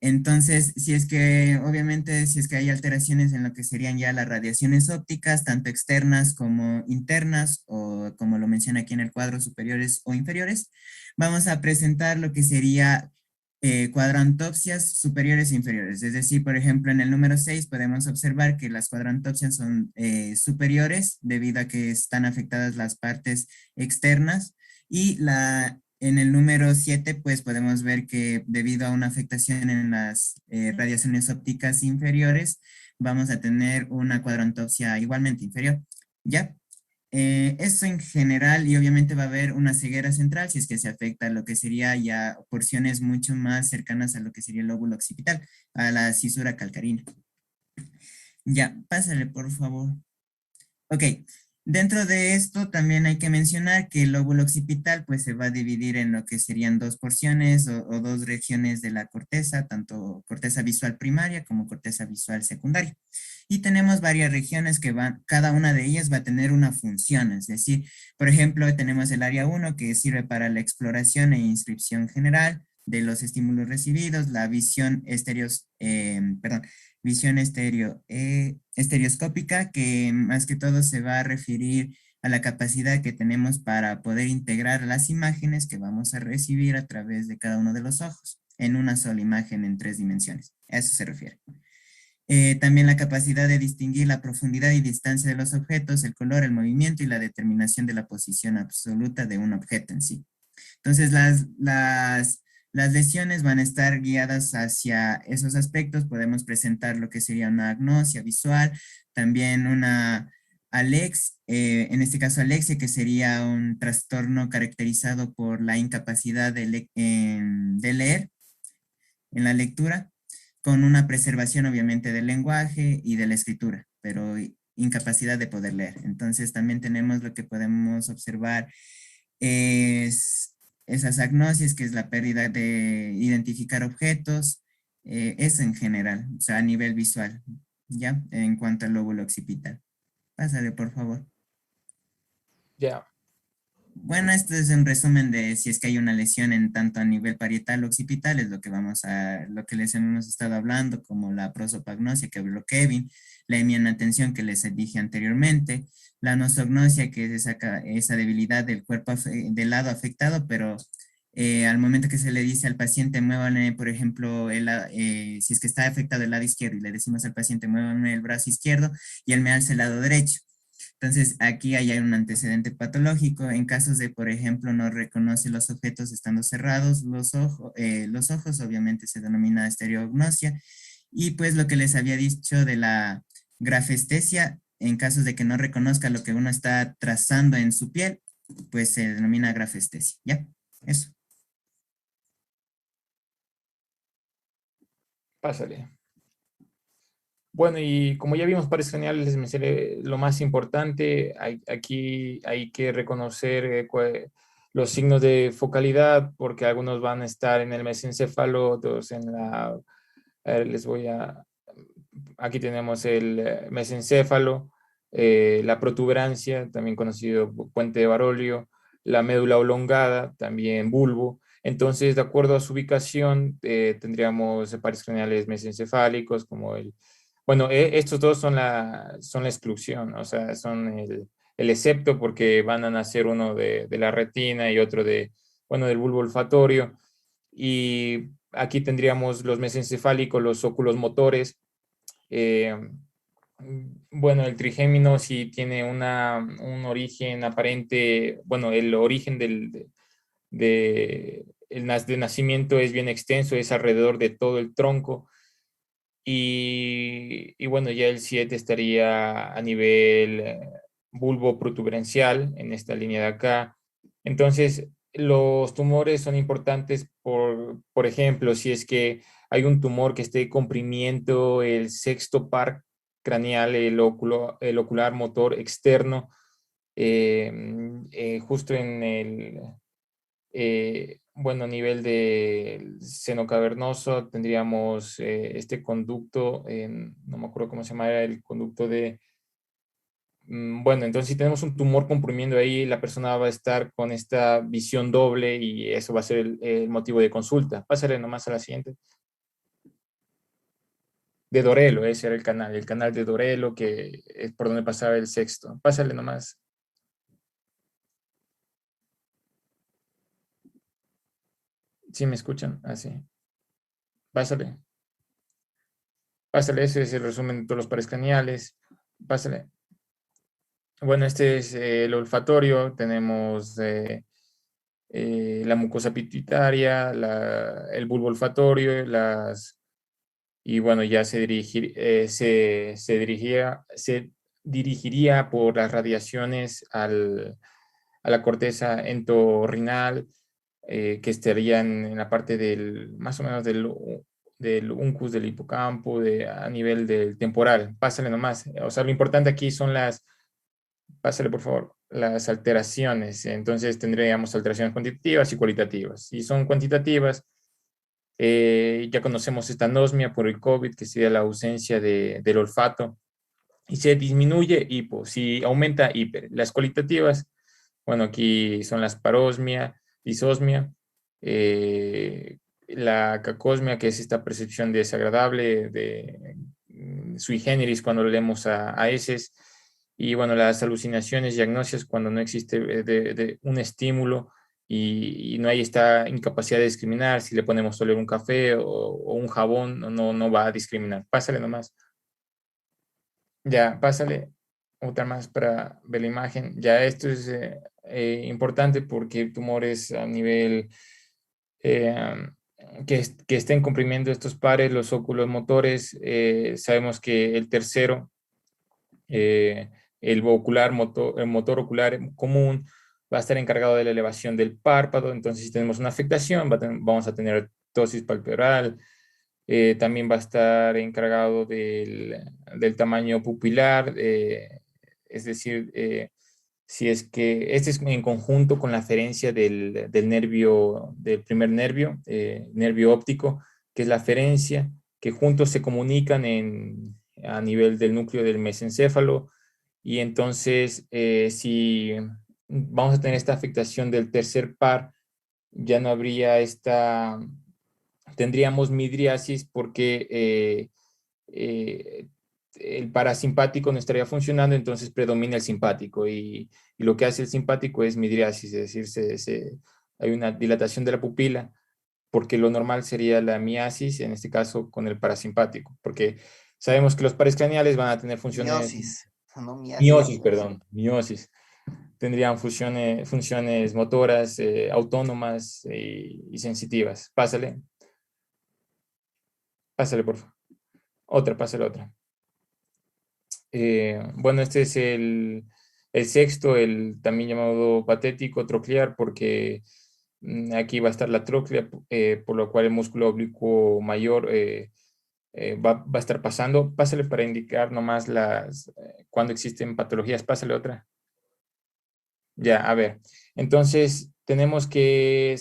Entonces, si es que, obviamente, si es que hay alteraciones en lo que serían ya las radiaciones ópticas, tanto externas como internas, o como lo menciona aquí en el cuadro, superiores o inferiores, vamos a presentar lo que sería cuadrantopsias superiores e inferiores. Es decir, por ejemplo, en el número 6 podemos observar que las cuadrantopsias son superiores debido a que están afectadas las partes externas y En el número 7, pues podemos ver que debido a una afectación en las radiaciones ópticas inferiores, vamos a tener una cuadrantopsia igualmente inferior. ¿Ya? Esto en general, y obviamente va a haber una ceguera central si es que se afecta lo que sería ya porciones mucho más cercanas a lo que sería el lóbulo occipital, a la cisura calcarina. Ya, pásale por favor. Ok, dentro de esto también hay que mencionar que el lóbulo occipital pues se va a dividir en lo que serían dos porciones o dos regiones de la corteza, tanto corteza visual primaria como corteza visual secundaria. Y tenemos varias regiones que van, cada una de ellas va a tener una función, es decir, por ejemplo, tenemos el área 1 que sirve para la exploración e inscripción general de los estímulos recibidos, la visión visión estereoscópica, que más que todo se va a referir a la capacidad que tenemos para poder integrar las imágenes que vamos a recibir a través de cada uno de los ojos en una sola imagen en 3 dimensiones. A eso se refiere. También la capacidad de distinguir la profundidad y distancia de los objetos, el color, el movimiento y la determinación de la posición absoluta de un objeto en sí. Entonces, las lesiones van a estar guiadas hacia esos aspectos. Podemos presentar lo que sería una agnosia visual, también una en este caso alexia, que sería un trastorno caracterizado por la incapacidad de leer en la lectura, con una preservación obviamente del lenguaje y de la escritura, pero incapacidad de poder leer. Entonces también tenemos lo que podemos observar es esas agnosias, que es la pérdida de identificar objetos, eso en general, o sea, a nivel visual, ¿ya? En cuanto al lóbulo occipital. Pásale, por favor. Ya. Bueno, esto es un resumen de si es que hay una lesión en tanto a nivel parietal o occipital, es lo que les hemos estado hablando, como la prosopagnosia que habló Kevin, la hemianatención que les dije anteriormente, la nosognosia, que es esa debilidad del cuerpo, del lado afectado, pero al momento que se le dice al paciente, muévame, por ejemplo, si es que está afectado el lado izquierdo y le decimos al paciente, muévame el brazo izquierdo, y él me alza el lado derecho. Entonces, aquí hay un antecedente patológico. En casos de, por ejemplo, no reconoce los objetos estando cerrados, los ojos obviamente se denomina estereognosia. Y pues lo que les había dicho de la grafestesia, en casos de que no reconozca lo que uno está trazando en su piel, pues se denomina grafestesia. ¿Ya? Eso. Pásale. Bueno, y como ya vimos pares craneales, les mencioné lo más importante. Aquí hay que reconocer los signos de focalidad, porque algunos van a estar en el mesencéfalo, otros en la... Aquí tenemos el mesencéfalo, la protuberancia, también conocido puente de Barolio, la médula oblongada, también bulbo. Entonces, de acuerdo a su ubicación, tendríamos pares craneales mesencefálicos, como bueno, estos dos son la exclusión, o sea, son el excepto, porque van a nacer uno de la retina y otro del bulbo olfatorio. Y aquí tendríamos los mesencefálicos, los óculos motores. Eh, bueno, el trigémino sí tiene un origen aparente, bueno, el origen de nacimiento es bien extenso, es alrededor de todo el tronco. Y bueno, ya el 7 estaría a nivel bulbo protuberancial, en esta línea de acá. Entonces, los tumores son importantes por ejemplo, si es que hay un tumor que esté comprimiendo el sexto par craneal, el ocular motor externo, justo en bueno, a nivel del seno cavernoso tendríamos este conducto, no me acuerdo cómo se llama, era el conducto bueno, entonces si tenemos un tumor comprimiendo ahí, la persona va a estar con esta visión doble y eso va a ser el motivo de consulta. Pásale nomás a la siguiente. De Dorelo, ese era el canal de Dorelo, que es por donde pasaba el sexto. Pásale nomás. ¿Sí me escuchan? Así. Pásale. Pásale, ese es el resumen de todos los pares craneales. Pásale. Bueno, este es el olfatorio. Tenemos la mucosa pituitaria, el bulbo olfatorio, y bueno, ya se dirigiría por las radiaciones a la corteza entorrinal, que estarían en la parte más o menos del uncus del hipocampo, a nivel del temporal. Pásale nomás. O sea, lo importante aquí son pásale por favor, las alteraciones. Entonces tendríamos alteraciones cuantitativas y cualitativas. Si son cuantitativas, ya conocemos esta anosmia por el COVID, que sería la ausencia del olfato, y se disminuye hipo, si aumenta hiper. Las cualitativas, bueno, aquí son las parosmia, disosmia, la cacosmia, que es esta percepción desagradable de sui generis cuando leemos a heces, y bueno, las alucinaciones y agnosias cuando no existe un estímulo y no hay esta incapacidad de discriminar. Si le ponemos a oler un café o un jabón, no va a discriminar. Pásale nomás. Ya, pásale otra más para ver la imagen. Ya esto es importante porque tumores a nivel eh, que estén comprimiendo estos pares, los óculos motores. Sabemos que el tercero, eh, el motor ocular común, va a estar encargado de la elevación del párpado. Entonces, si tenemos una afectación, vamos a tener ptosis palpebral. También va a estar encargado del tamaño pupilar, es decir, si es que este es en conjunto con la aferencia del nervio, del primer nervio, nervio óptico, que es la aferencia, que juntos se comunican a nivel del núcleo del mesencéfalo. Y entonces, si vamos a tener esta afectación del tercer par, ya no habría tendríamos midriasis porque el parasimpático no estaría funcionando, entonces predomina el simpático, y lo que hace el simpático es midriasis, es decir, hay una dilatación de la pupila, porque lo normal sería la miasis, en este caso con el parasimpático, porque sabemos que los pares craneales van a tener funciones, Miosis, no miasis. miosis, perdón, miosis, tendrían funciones motoras, autónomas, y sensitivas. Pásale, por favor. Pásale otra. Bueno, este es el sexto, el también llamado patético troclear, porque aquí va a estar la tróclea, por lo cual el músculo oblicuo mayor va a estar pasando. Pásale para indicar nomás cuando existen patologías. Pásale otra. Ya, a ver. Entonces, sabemos que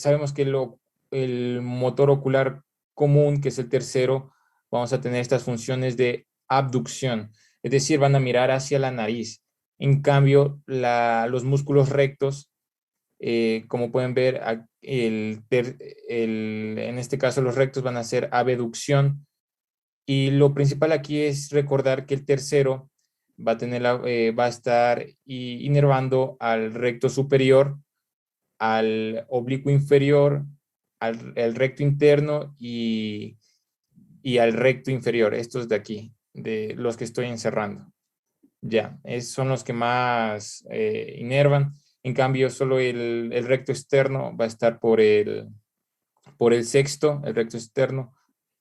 el motor ocular común, que es el tercero, vamos a tener estas funciones de abducción, es decir, van a mirar hacia la nariz. En cambio, los músculos rectos, como pueden ver, en este caso los rectos van a ser abducción, y lo principal aquí es recordar que el tercero va a estar inervando al recto superior, al oblicuo inferior, al recto interno y al recto inferior, estos de aquí, de los que estoy encerrando. Ya, son los que más inervan. En cambio, solo el recto externo va a estar por el sexto, el recto externo.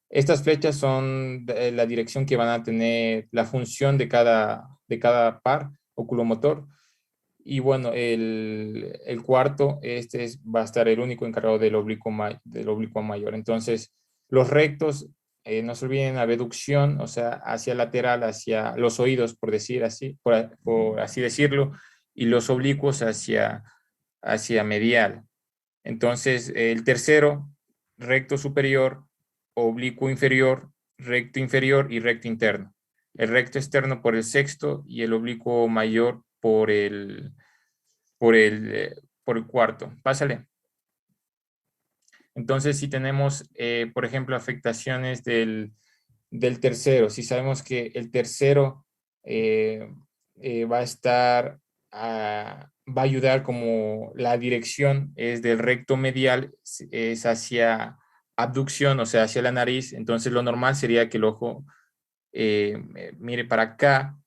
Estas flechas son la dirección que van a tener la función de cada par oculomotor. Y bueno, el cuarto, va a estar el único encargado del oblicuo mayor. Entonces, los rectos, no se olviden, abducción, o sea, hacia lateral, hacia los oídos, por decir así, por así decirlo, y los oblicuos hacia medial. Entonces, el tercero, recto superior, oblicuo inferior, recto inferior y recto interno. El recto externo por el sexto y el oblicuo mayor por el cuarto. Pásale. Entonces, si tenemos, por ejemplo, afectaciones del tercero, si sabemos que el tercero va a estar, va a ayudar, como la dirección es del recto medial, es hacia abducción, o sea, hacia la nariz. Entonces, lo normal sería que el ojo mire para acá,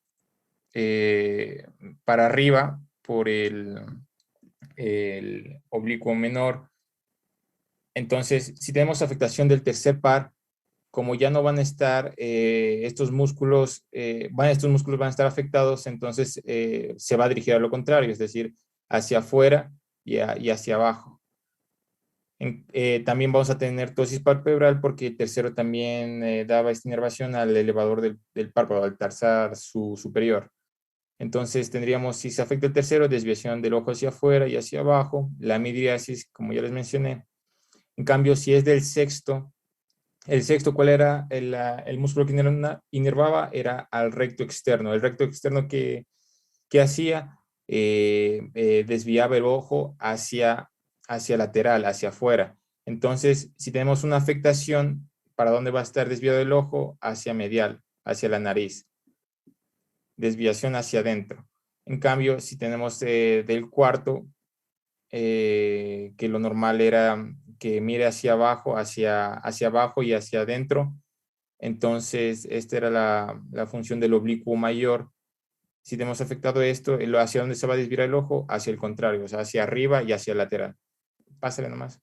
para arriba, el oblicuo menor. Entonces, si tenemos afectación del tercer par, como ya no van a estar estos músculos van a estar afectados, entonces se va a dirigir a lo contrario, es decir, hacia afuera y hacia abajo. También vamos a tener ptosis palpebral porque el tercero también daba esta inervación al elevador del párpado, al tarsal superior. Entonces tendríamos, si se afecta el tercero, desviación del ojo hacia afuera y hacia abajo, la midriasis, como ya les mencioné. En cambio, si es del sexto, el sexto, ¿cuál era el músculo que inervaba? Era al recto externo. El recto externo que hacía, desviaba el ojo hacia lateral, hacia afuera. Entonces, si tenemos una afectación, ¿para dónde va a estar desviado el ojo? Hacia medial, hacia la nariz. Desviación hacia adentro. En cambio, si tenemos del cuarto, que lo normal era que mire hacia abajo, hacia abajo y hacia adentro, entonces esta era la función del oblicuo mayor. Si tenemos afectado esto, ¿hacia dónde se va a desviar el ojo? Hacia el contrario, o sea, hacia arriba y hacia el lateral. Pásale nomás.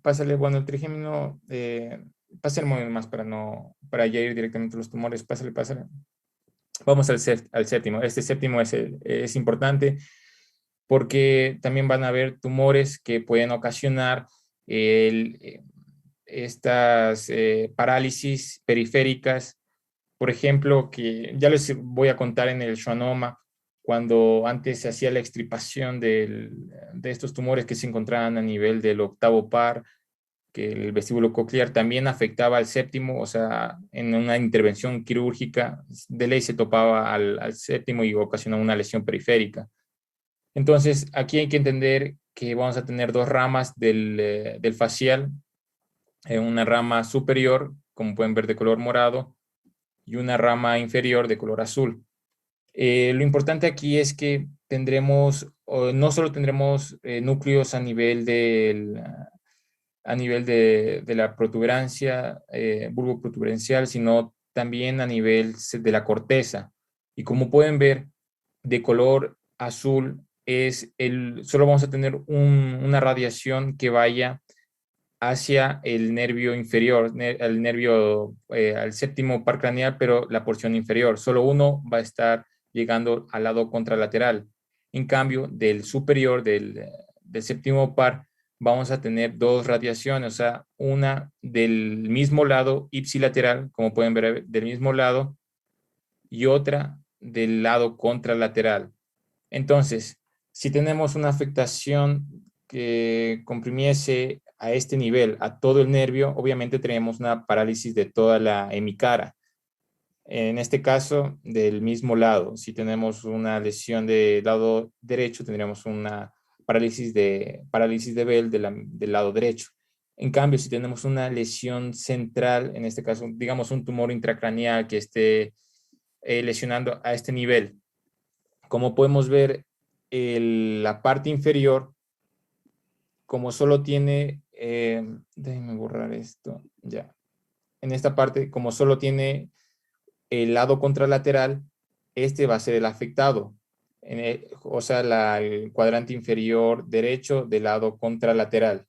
Pásale, bueno, el trigémino, pásale más para ya ir directamente a los tumores. Pásale. Vamos al séptimo. Este séptimo es importante porque también van a haber tumores que pueden ocasionar estas parálisis periféricas. Por ejemplo, que ya les voy a contar en el schwannoma, cuando antes se hacía la extirpación de estos tumores que se encontraban a nivel del octavo par, que el vestíbulo coclear también afectaba al séptimo, o sea, en una intervención quirúrgica, de ley se topaba al séptimo y ocasionaba una lesión periférica. Entonces, aquí hay que entender que vamos a tener dos ramas del facial, una rama superior, como pueden ver, de color morado, y una rama inferior de color azul. Lo importante aquí es que no solo tendremos núcleos a nivel de la protuberancia, bulbo protuberencial, sino también a nivel de la corteza. Y como pueden ver, de color azul solo vamos a tener una radiación que vaya hacia el nervio inferior, al séptimo par craneal, pero la porción inferior. Solo uno va a estar llegando al lado contralateral. En cambio, del superior, del séptimo par, vamos a tener dos radiaciones, o sea, una del mismo lado ipsilateral, como pueden ver, del mismo lado, y otra del lado contralateral. Entonces, si tenemos una afectación que comprimiese a este nivel, a todo el nervio, obviamente tenemos una parálisis de toda la hemicara. En este caso, del mismo lado. Si tenemos una lesión del lado derecho, tendríamos una parálisis de Bell del lado derecho. En cambio, si tenemos una lesión central, en este caso, digamos un tumor intracraneal que esté lesionando a este nivel, como podemos ver, la parte inferior, como solo tiene, déjenme borrar esto, ya. En esta parte, como solo tiene el lado contralateral, este va a ser el afectado. O sea, el cuadrante inferior derecho del lado contralateral.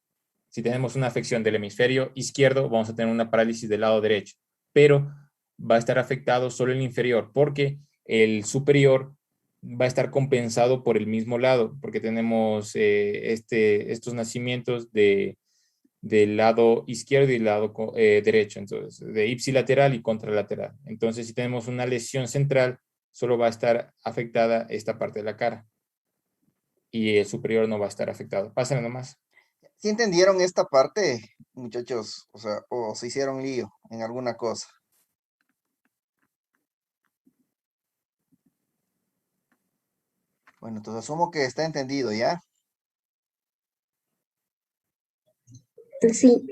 Si tenemos una afección del hemisferio izquierdo, vamos a tener una parálisis del lado derecho, pero va a estar afectado solo el inferior, porque el superior va a estar compensado por el mismo lado, porque tenemos estos nacimientos del lado izquierdo y el lado derecho, entonces de ipsilateral y contralateral. Entonces, si tenemos una lesión central, solo va a estar afectada esta parte de la cara y el superior no va a estar afectado. Pásenle nomás. ¿Sí entendieron esta parte, muchachos? O sea, o se hicieron lío en alguna cosa. Bueno, entonces asumo que está entendido, ¿ya? Sí.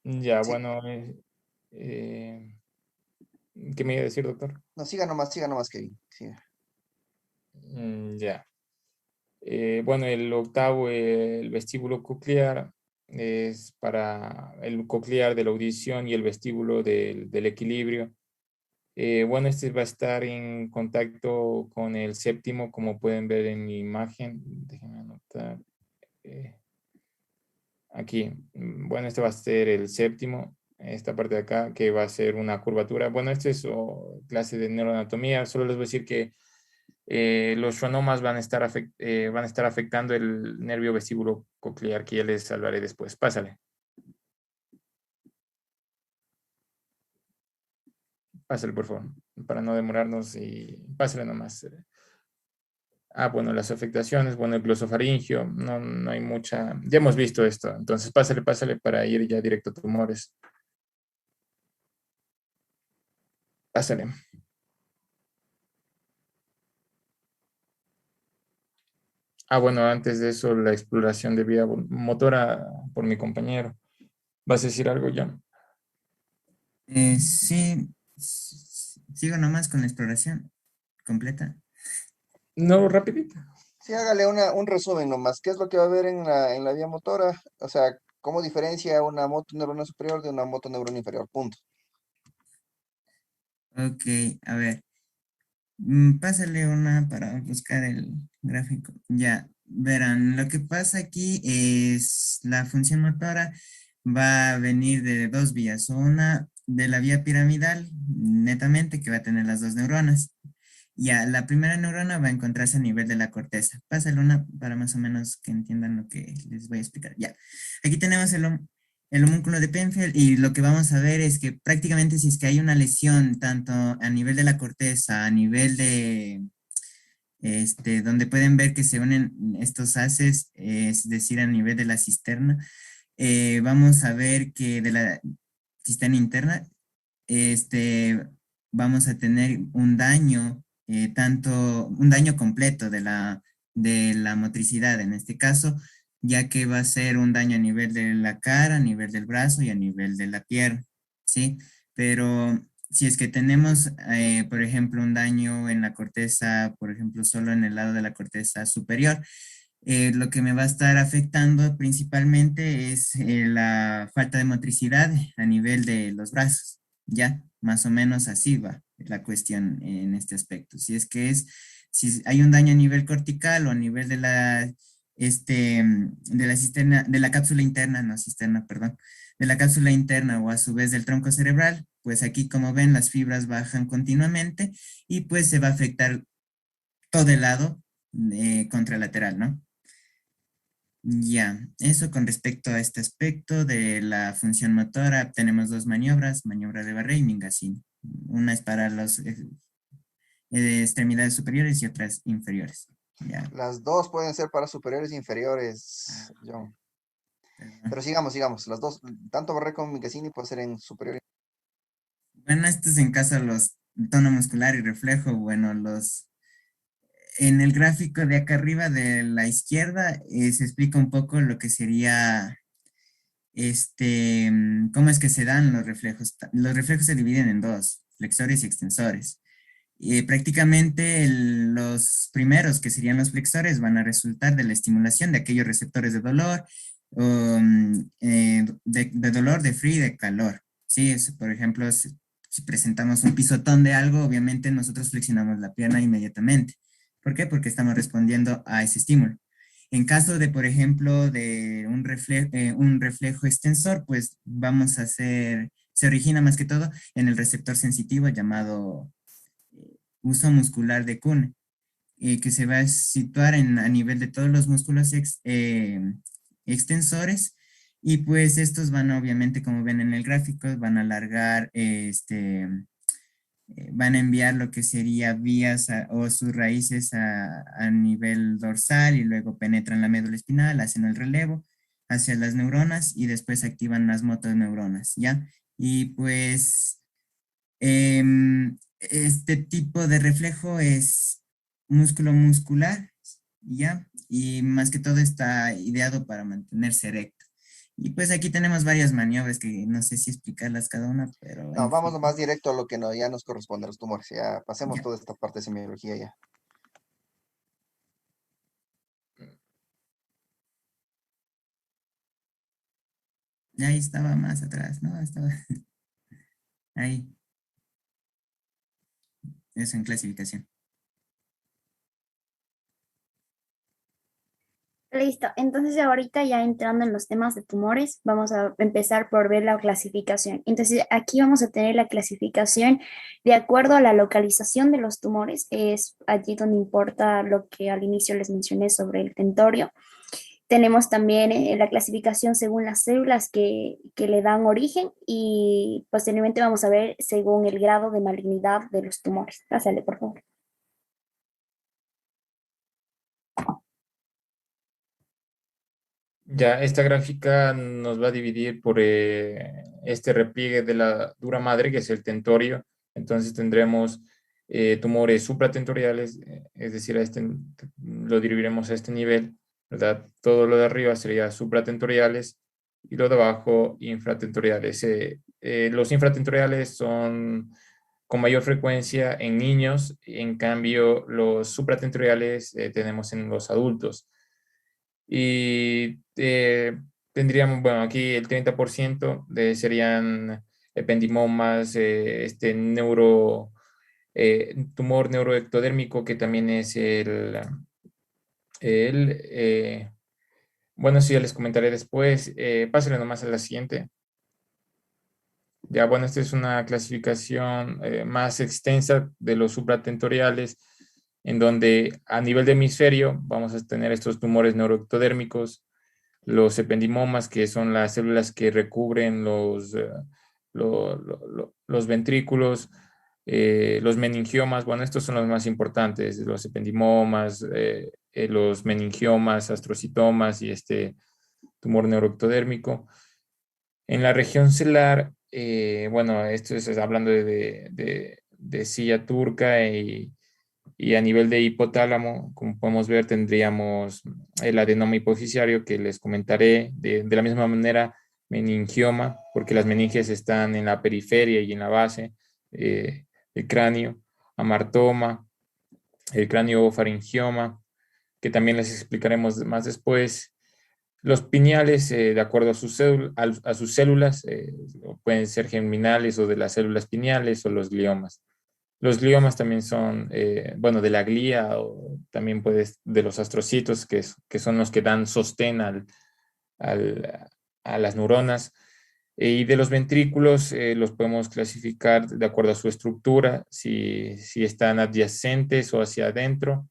Ya, Sí. bueno, ¿qué me iba a decir, doctor? No, siga nomás, Kevin. Siga. Ya. Bueno, el octavo, el vestíbulo coclear, es para el coclear de la audición y el vestíbulo del equilibrio. Bueno, este va a estar en contacto con el séptimo, como pueden ver en mi imagen. Déjenme anotar. Aquí. Bueno, este va a ser el séptimo. Esta parte de acá, que va a ser una curvatura. Bueno, esto es clase de neuroanatomía. Solo les voy a decir que los schwannomas van a estar afectando el nervio vestíbulo coclear, que ya les hablaré después. Pásale. Pásale, por favor, para no demorarnos y pásale nomás. Bueno, las afectaciones, bueno, el glosofaringio, no hay mucha, ya hemos visto esto, entonces pásale para ir ya directo a tumores. Pásale. Bueno, antes de eso, la exploración de vía motora por mi compañero. ¿Vas a decir algo, John? Sí, sigo nomás con la exploración completa. No, rapidito. Sí, hágale un resumen nomás. ¿Qué es lo que va a haber en la vía motora? O sea, ¿cómo diferencia una motoneurona superior de una motoneurona inferior? Punto. Ok, a ver. Pásale una para buscar el gráfico. Ya, verán, lo que pasa aquí es la función motora va a venir de dos vías. Una de la vía piramidal, netamente, que va a tener las dos neuronas. Ya, la primera neurona va a encontrarse a nivel de la corteza. Pásale una para más o menos que entiendan lo que les voy a explicar. Ya, aquí tenemos el homúnculo de Penfield y lo que vamos a ver es que prácticamente si es que hay una lesión tanto a nivel de la corteza, a nivel de, donde pueden ver que se unen estos haces, es decir, a nivel de la cisterna, vamos a ver que de la cisterna interna, vamos a tener un daño, un daño completo de la motricidad en este caso, ya que va a ser un daño a nivel de la cara, a nivel del brazo y a nivel de la pierna, ¿sí? Pero si es que tenemos, por ejemplo, un daño en la corteza, por ejemplo, solo en el lado de la corteza superior, lo que me va a estar afectando principalmente es la falta de motricidad a nivel de los brazos, ¿ya? Más o menos así va la cuestión en este aspecto. Si hay un daño a nivel cortical o a nivel de la cisterna, de la cápsula interna, no cisterna, perdón, de la cápsula interna o a su vez del tronco cerebral, pues aquí como ven las fibras bajan continuamente y pues se va a afectar todo el lado contralateral, ¿no? Ya, eso con respecto a este aspecto de la función motora, tenemos dos maniobras, maniobra de Barré y Mingasini. Una es para las extremidades superiores y otras inferiores. Ya, Las dos pueden ser para superiores e inferiores, John. perdón. Pero sigamos. Las dos, tanto Barré como Micassini puede ser en superior. Bueno, esto es en caso de los tono muscular y reflejo. Bueno, en el gráfico de acá arriba de la izquierda se explica un poco lo que sería cómo es que se dan los reflejos. Los reflejos se dividen en dos, flexores y extensores. Prácticamente los primeros, que serían los flexores, van a resultar de la estimulación de aquellos receptores de dolor, de dolor, de frío y de calor. Sí, por ejemplo, si presentamos un pisotón de algo, obviamente nosotros flexionamos la pierna inmediatamente. ¿Por qué? Porque estamos respondiendo a ese estímulo. En caso de, por ejemplo, de un reflejo extensor, pues vamos a hacer, se origina más que todo en el receptor sensitivo llamado uso muscular de Kuhn, que se va a situar a nivel de todos los músculos extensores y pues estos van obviamente, como ven en el gráfico, van a alargar, van a enviar lo que sería vías o sus raíces a nivel dorsal y luego penetran la médula espinal, hacen el relevo hacia las neuronas y después activan las motoneuronas, ¿ya? Y pues este tipo de reflejo es músculo muscular, ¿ya? Y más que todo está ideado para mantenerse erecto. Y pues aquí tenemos varias maniobras que no sé si explicarlas cada una, pero No, en vamos fin, más directo a lo que ya nos corresponde a los tumores. Ya pasemos ya, toda esta parte de semiología ya. ya ahí estaba más atrás, ¿no? Estaba ahí. Eso en clasificación. Listo, entonces ahorita ya entrando en los temas de tumores, vamos a empezar por ver la clasificación. Entonces aquí vamos a tener la clasificación de acuerdo a la localización de los tumores, es allí donde importa lo que al inicio les mencioné sobre el tentorio. Tenemos también la clasificación según las células que le dan origen y posteriormente vamos a ver según el grado de malignidad de los tumores. Pásale, por favor. Ya, esta gráfica nos va a dividir por este repliegue de la dura madre, que es el tentorio. Entonces tendremos tumores supratentoriales, es decir, lo dividiremos a este nivel, ¿verdad? Todo lo de arriba sería supratentoriales y lo de abajo infratentoriales. Los infratentoriales son con mayor frecuencia en niños, en cambio los supratentoriales tenemos en los adultos. Y tendríamos, bueno, aquí el 30% serían ependimomas, tumor neuroectodérmico, que también es el bueno, sí, ya les comentaré después. Pásenle nomás a la siguiente. Ya, bueno, esta es una clasificación más extensa de los supratentoriales, en donde a nivel de hemisferio vamos a tener estos tumores neuroectodérmicos, los ependimomas, que son las células que recubren los ventrículos, los meningiomas, bueno, estos son los más importantes, los ependimomas, los meningiomas, astrocitomas y este tumor neuroectodérmico. En la región celular, bueno, esto es hablando de silla turca y a nivel de hipotálamo, como podemos ver, tendríamos el adenoma hipofisiario que les comentaré. De la misma manera, meningioma, porque las meninges están en la periferia y en la base del cráneo, amartoma, el cráneo faringioma, que también les explicaremos más después. Los pineales, de acuerdo a a sus células, pueden ser germinales o de las células pineales o los gliomas. Los gliomas también son, bueno, de la glía o también puedes de los astrocitos, que son los que dan sostén al- a las neuronas. Y de los ventrículos los podemos clasificar de acuerdo a su estructura, si están adyacentes o hacia adentro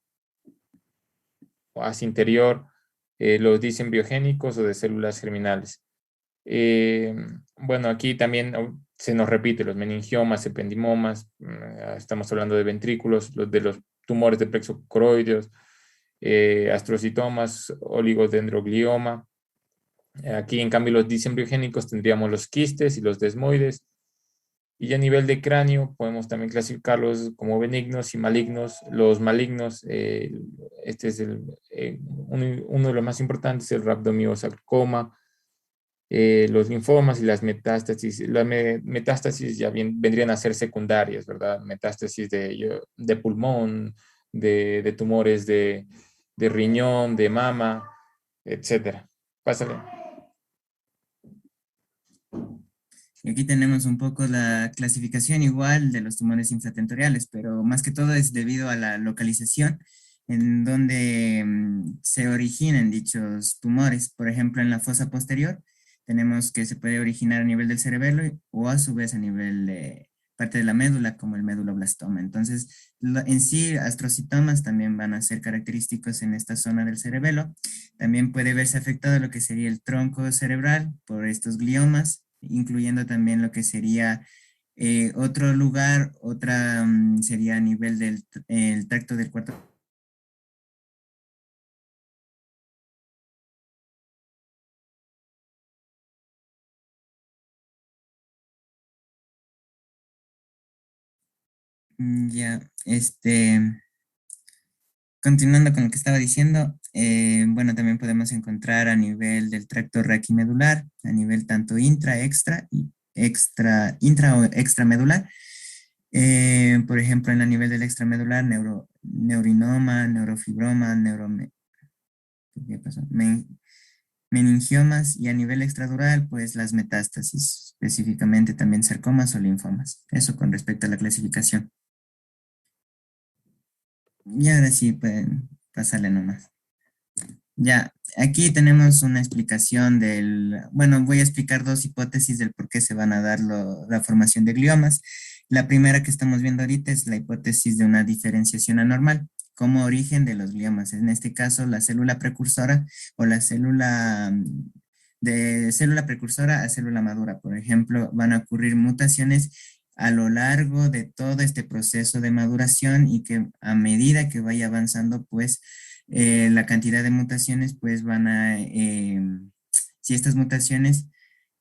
o hacia interior, los disembriogénicos o de células germinales. Eh, bueno, aquí también se nos repite los meningiomas, ependimomas, estamos hablando de ventrículos, de los tumores de plexo coroideos, astrocitomas, oligodendroglioma. Aquí, en cambio, los disembriogénicos tendríamos los quistes y los desmoides. Y a nivel de cráneo, podemos también clasificarlos como benignos y malignos. Los malignos, este es uno de los más importantes, el rhabdomyosarcoma, los linfomas y las metástasis. Las metástasis ya vendrían a ser secundarias, ¿verdad? Metástasis de pulmón, de tumores de riñón, de mama, etcétera. Pásale. Y aquí tenemos un poco la clasificación igual de los tumores infratentoriales, pero más que todo es debido a la localización en donde se originan dichos tumores. Por ejemplo, en la fosa posterior tenemos que se puede originar a nivel del cerebelo o a su vez a nivel de parte de la médula, como el meduloblastoma. Entonces, en sí, astrocitomas también van a ser característicos en esta zona del cerebelo. También puede verse afectado lo que sería el tronco cerebral por estos gliomas, incluyendo también lo que sería otro lugar, sería a nivel del el tracto del cuarto. Ya, continuando con lo que estaba diciendo, bueno, también podemos encontrar a nivel del tracto raquimedular, a nivel tanto intra o extramedular. Por ejemplo, en el nivel del extramedular, neurinoma, neurofibroma, ¿qué pasó? Meningiomas, y a nivel extradural, pues las metástasis, específicamente también sarcomas o linfomas. Eso con respecto a la clasificación. Y ahora sí pueden pasarle nomás. Ya, aquí tenemos una explicación bueno, voy a explicar dos hipótesis del por qué se van a dar la formación de gliomas. La primera que estamos viendo ahorita es la hipótesis de una diferenciación anormal como origen de los gliomas. En este caso, la célula precursora o la célula de célula precursora a célula madura, por ejemplo, van a ocurrir mutaciones a lo largo de todo este proceso de maduración y que a medida que vaya avanzando, pues, la cantidad de mutaciones, pues si estas mutaciones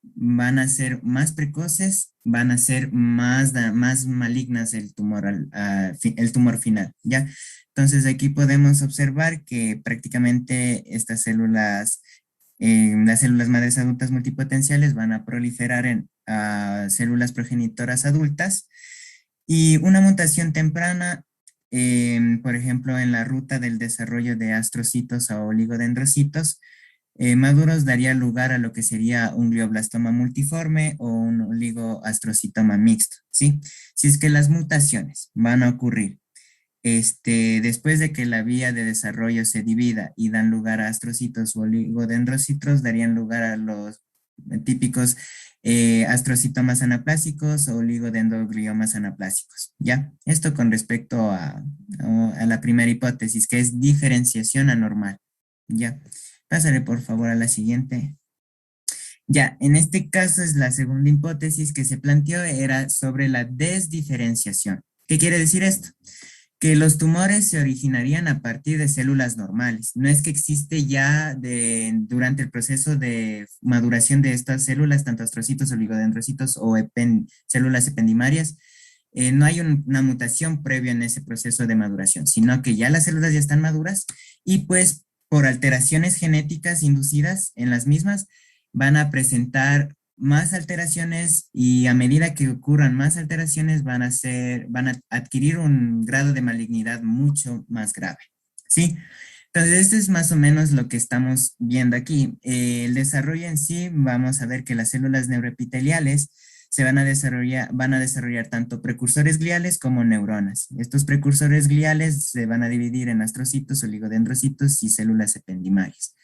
van a ser más precoces, van a ser más malignas el tumor, el tumor final, ¿ya? Entonces aquí podemos observar que prácticamente estas células, las células madres adultas multipotenciales van a proliferar en células progenitoras adultas y una mutación temprana, por ejemplo, en la ruta del desarrollo de astrocitos a oligodendrocitos maduros daría lugar a lo que sería un glioblastoma multiforme o un oligoastrocitoma mixto, ¿sí? Si es que las mutaciones van a ocurrir después de que la vía de desarrollo se divida y dan lugar a astrocitos o oligodendrocitos, darían lugar a los típicos astrocitomas anaplásicos o oligodendrogliomas anaplásicos, ¿ya? Esto con respecto a la primera hipótesis, que es diferenciación anormal, ¿ya? Pásale por favor a la siguiente. Ya, en este caso es la segunda hipótesis que se planteó, era sobre la desdiferenciación. ¿Qué quiere decir esto? Que los tumores se originarían a partir de células normales. No es que existe ya durante el proceso de maduración de estas células, tanto astrocitos, oligodendrocitos o células ependimarias, no hay una mutación previa en ese proceso de maduración, sino que ya las células ya están maduras y pues por alteraciones genéticas inducidas en las mismas van a presentar más alteraciones y a medida que ocurran más alteraciones van a adquirir un grado de malignidad mucho más grave. ¿Sí? Entonces, esto es más o menos lo que estamos viendo aquí. El desarrollo en sí, vamos a ver que las células neuroepiteliales van a desarrollar tanto precursores gliales como neuronas. Estos precursores gliales se van a dividir en astrocitos, oligodendrocitos y células ependimarias.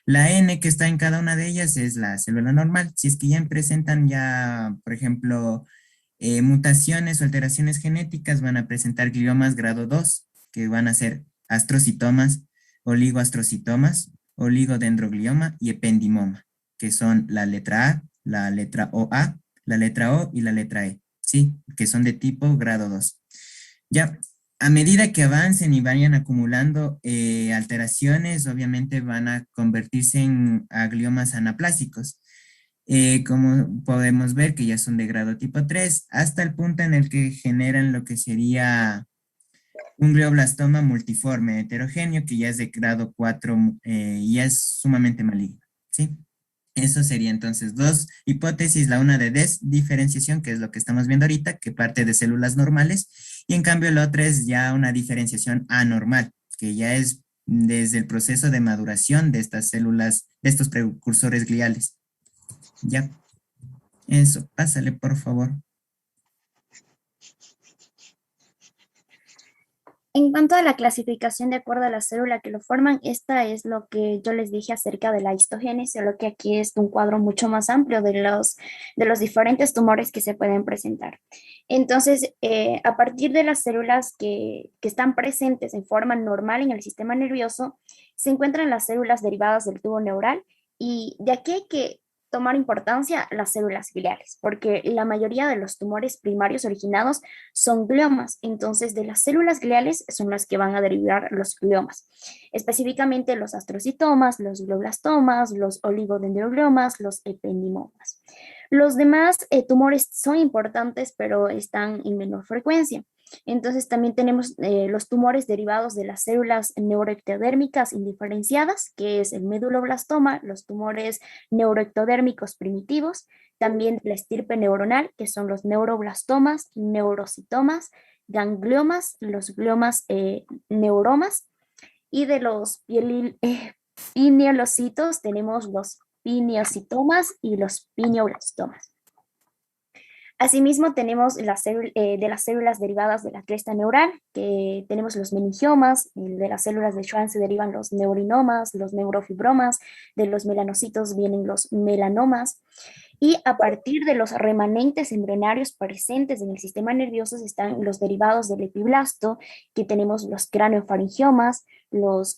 La N que está en cada una de ellas es la célula normal. Si es que ya presentan ya, por ejemplo, mutaciones o alteraciones genéticas, van a presentar gliomas grado 2, que van a ser astrocitomas, oligoastrocitomas, oligodendroglioma y ependimoma, que son la letra A, la letra OA, la letra O y la letra E, ¿sí? Que son de tipo grado 2. Ya, a medida que avancen y vayan acumulando alteraciones, obviamente van a convertirse en gliomas anaplásicos. Como podemos ver que ya son de grado tipo 3, hasta el punto en el que generan lo que sería un glioblastoma multiforme heterogéneo, que ya es de grado 4 y ya es sumamente maligno, ¿sí? Eso sería entonces dos hipótesis, la una de desdiferenciación, que es lo que estamos viendo ahorita, que parte de células normales, y en cambio la otra es ya una diferenciación anormal, que ya es desde el proceso de maduración de estas células, de estos precursores gliales. Ya, eso, pásale por favor. En cuanto a la clasificación de acuerdo a la célula que lo forman, esta es lo que yo les dije acerca de la histogénesis, solo que aquí es un cuadro mucho más amplio de los diferentes tumores que se pueden presentar. Entonces, a partir de las células que están presentes en forma normal en el sistema nervioso, se encuentran las células derivadas del tubo neural y de aquí hay que tomar importancia las células gliales, porque la mayoría de los tumores primarios originados son gliomas. Entonces, de las células gliales son las que van a derivar los gliomas, específicamente los astrocitomas, los glioblastomas, los oligodendrogliomas, los ependimomas. Los demás tumores son importantes, pero están en menor frecuencia. Entonces también tenemos los tumores derivados de las células neuroectodérmicas indiferenciadas, que es el meduloblastoma, los tumores neuroectodérmicos primitivos, también de la estirpe neuronal, que son los neuroblastomas, neurocitomas, gangliomas, los gliomas neuromas, y de los pineolocitos tenemos los pineocitomas y los pineoblastomas. Asimismo, tenemos de las células derivadas de la cresta neural, que tenemos los meningiomas, de las células de Schwann se derivan los neurinomas, los neurofibromas, de los melanocitos vienen los melanomas, y a partir de los remanentes embrionarios presentes en el sistema nervioso están los derivados del epiblasto, que tenemos los craneofaringiomas, los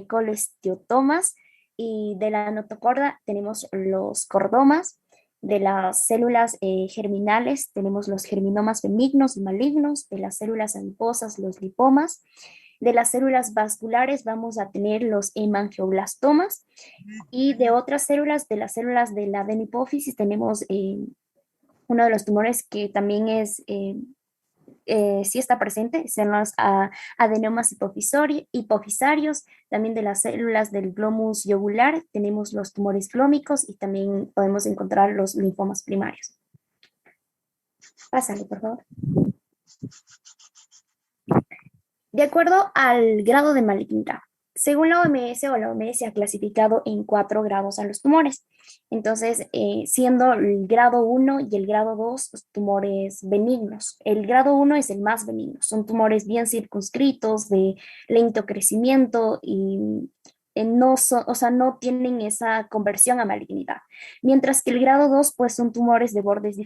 colestiotomas, y de la notocorda tenemos los cordomas. De las células germinales tenemos los germinomas benignos y malignos, de las células adiposas los lipomas, de las células vasculares vamos a tener los hemangioblastomas, y de otras células, de las células de la adenohipófisis, tenemos uno de los tumores que también sí está presente, son los adenomas hipofisarios. También de las células del glomus yugular tenemos los tumores glómicos y también podemos encontrar los linfomas primarios. Pásale, por favor. De acuerdo al grado de malignidad, según la OMS o la OMS ha clasificado en 4 grados a los tumores. Entonces, siendo el grado 1 y el grado 2 los tumores benignos. El grado 1 es el más benigno, son tumores bien circunscritos, de lento crecimiento y no, o sea, no tienen esa conversión a malignidad. Mientras que el grado 2 pues son tumores de bordes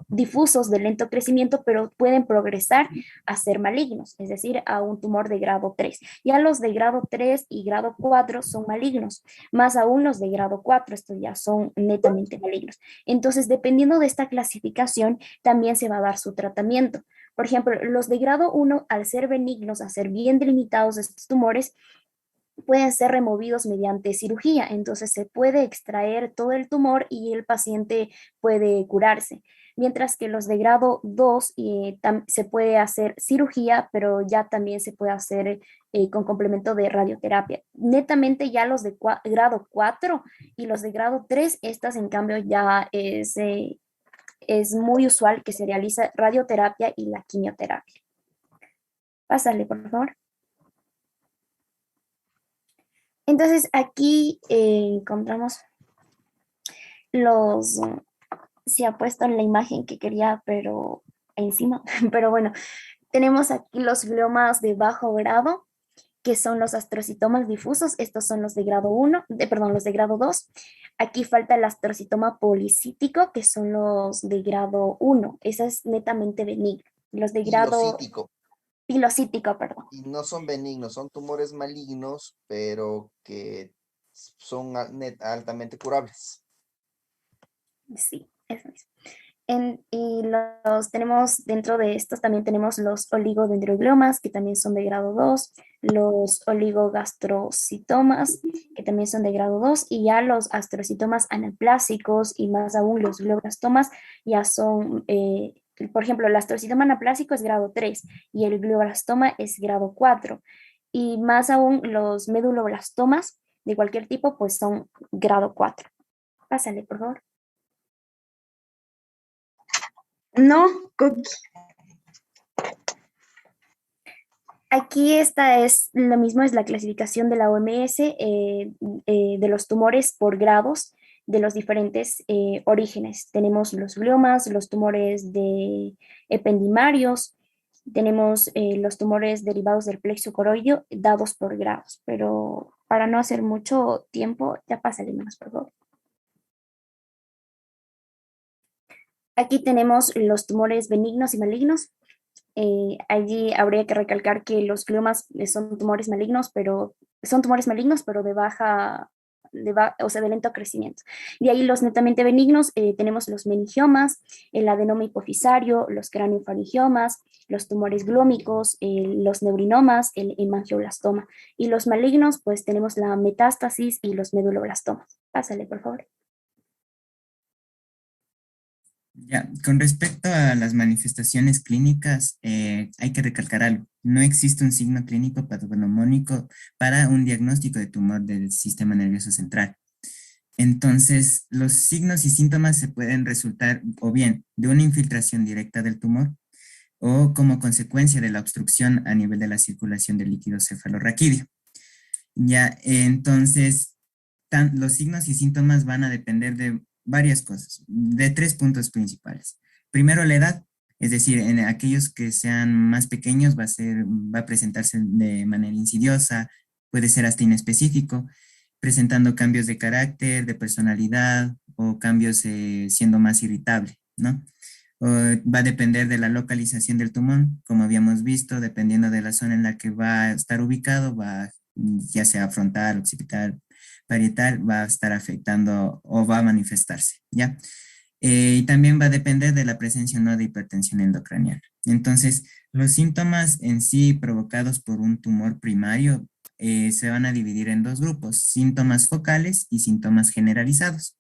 difusos de lento crecimiento, pero pueden progresar a ser malignos, es decir, a un tumor de grado 3. Ya los de grado 3 y grado 4 son malignos, más aún los de grado 4, estos ya son netamente malignos. Entonces, dependiendo de esta clasificación, también se va a dar su tratamiento. Por ejemplo, los de grado 1, al ser benignos, a ser bien delimitados estos tumores, pueden ser removidos mediante cirugía. Entonces se puede extraer todo el tumor y el paciente puede curarse. Mientras que los de grado 2 se puede hacer cirugía, pero ya también se puede hacer con complemento de radioterapia. Netamente ya los de grado 4 y los de grado 3, estas en cambio ya es muy usual que se realice radioterapia y la quimioterapia. Pásale, por favor. Entonces aquí encontramos se ha puesto en la imagen que quería, pero encima, pero bueno, tenemos aquí los gliomas de bajo grado, que son los astrocitomas difusos, estos son los de grado 1, perdón, los de grado 2. Aquí falta el astrocitoma policítico, que son los de grado 1, esa es netamente benigno. Los de grado... Pilocítico, perdón. Y no son benignos, son tumores malignos, pero que son altamente curables. Sí, eso es. Y tenemos, dentro de estos también tenemos los oligodendrogliomas, que también son de grado 2, los oligogastrocitomas, que también son de grado 2, y ya los astrocitomas anaplásicos y más aún los glioblastomas ya son, por ejemplo, el astrocitoma anaplásico es grado 3 y el glioblastoma es grado 4, y más aún los meduloblastomas de cualquier tipo pues son grado 4. Pásale, por favor. No, Cookie. Aquí esta es lo mismo, es la clasificación de la OMS de los tumores por grados de los diferentes orígenes. Tenemos los gliomas, los tumores ependimarios, tenemos los tumores derivados del plexo coroideo dados por grados, pero para no hacer mucho tiempo, ya pásale más, por favor. Aquí tenemos los tumores benignos y malignos. Allí habría que recalcar que los gliomas son tumores malignos, pero o sea, de lento crecimiento. De ahí los netamente benignos, tenemos los meningiomas, el adenoma hipofisario, los craneofaringiomas, los tumores glómicos, los neurinomas, el hemangioblastoma. Y los malignos, pues tenemos la metástasis y los meduloblastomas. Pásale, por favor. Ya, con respecto a las manifestaciones clínicas, hay que recalcar algo. No existe un signo clínico patognomónico para un diagnóstico de tumor del sistema nervioso central. Entonces, los signos y síntomas se pueden resultar o bien de una infiltración directa del tumor o como consecuencia de la obstrucción a nivel de la circulación del líquido cefalorraquídeo. Ya, entonces, los signos y síntomas van a depender de varias cosas, de 3 puntos principales. Primero, la edad, es decir, en aquellos que sean más pequeños va a presentarse de manera insidiosa, puede ser hasta inespecífico, presentando cambios de carácter, de personalidad o cambios siendo más irritable, ¿no? Va a depender de la localización del tumor, como habíamos visto, dependiendo de la zona en la que va a estar ubicado, ya sea frontal, occipital, parietal, va a estar afectando o va a manifestarse, ¿ya? Y también va a depender de la presencia o no de hipertensión endocraniana. Entonces, los síntomas en sí provocados por un tumor primario se van a dividir en 2 grupos, síntomas focales y síntomas generalizados.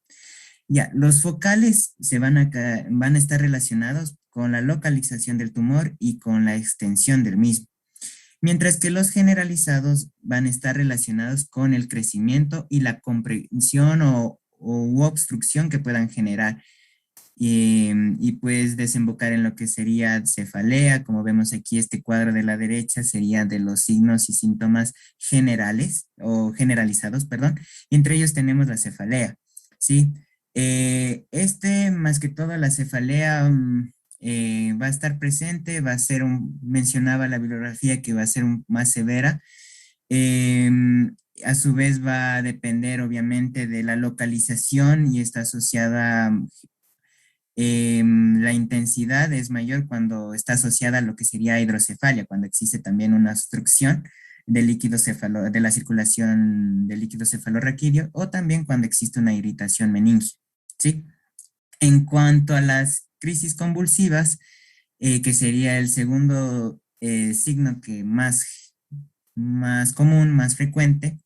Ya, los focales van a estar relacionados con la localización del tumor y con la extensión del mismo, mientras que los generalizados van a estar relacionados con el crecimiento y la comprensión u obstrucción que puedan generar y pues desembocar en lo que sería cefalea. Como vemos aquí, este cuadro de la derecha sería de los signos y síntomas generales o generalizados, perdón, y entre ellos tenemos la cefalea, ¿sí? Más que todo, la cefalea va a estar presente, mencionaba la bibliografía que va a ser más severa. A su vez va a depender obviamente de la localización y está asociada, la intensidad es mayor cuando está asociada a lo que sería hidrocefalia, cuando existe también una obstrucción de la circulación del líquido cefalorraquídeo, o también cuando existe una irritación meningia, ¿sí? En cuanto a las crisis convulsivas, que sería el segundo signo que más común, más frecuente,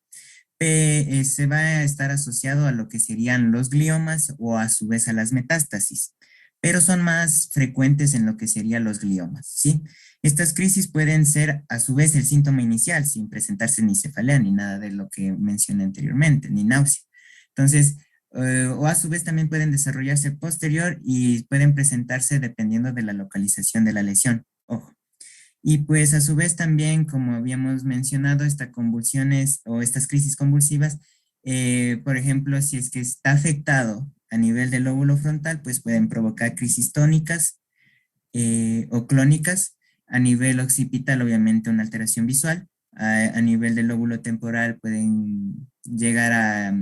se va a estar asociado a lo que serían los gliomas o a su vez a las metástasis, pero son más frecuentes en lo que serían los gliomas, ¿sí? Estas crisis pueden ser a su vez el síntoma inicial, sin presentarse ni cefalea ni nada de lo que mencioné anteriormente, ni náusea. Entonces, o a su vez también pueden desarrollarse posterior y pueden presentarse dependiendo de la localización de la lesión. Ojo. Y pues a su vez también, como habíamos mencionado, estas convulsiones o estas crisis convulsivas, por ejemplo, si es que está afectado a nivel del lóbulo frontal, pues pueden provocar crisis tónicas o clónicas. A nivel occipital, obviamente, una alteración visual. A nivel del lóbulo temporal pueden llegar a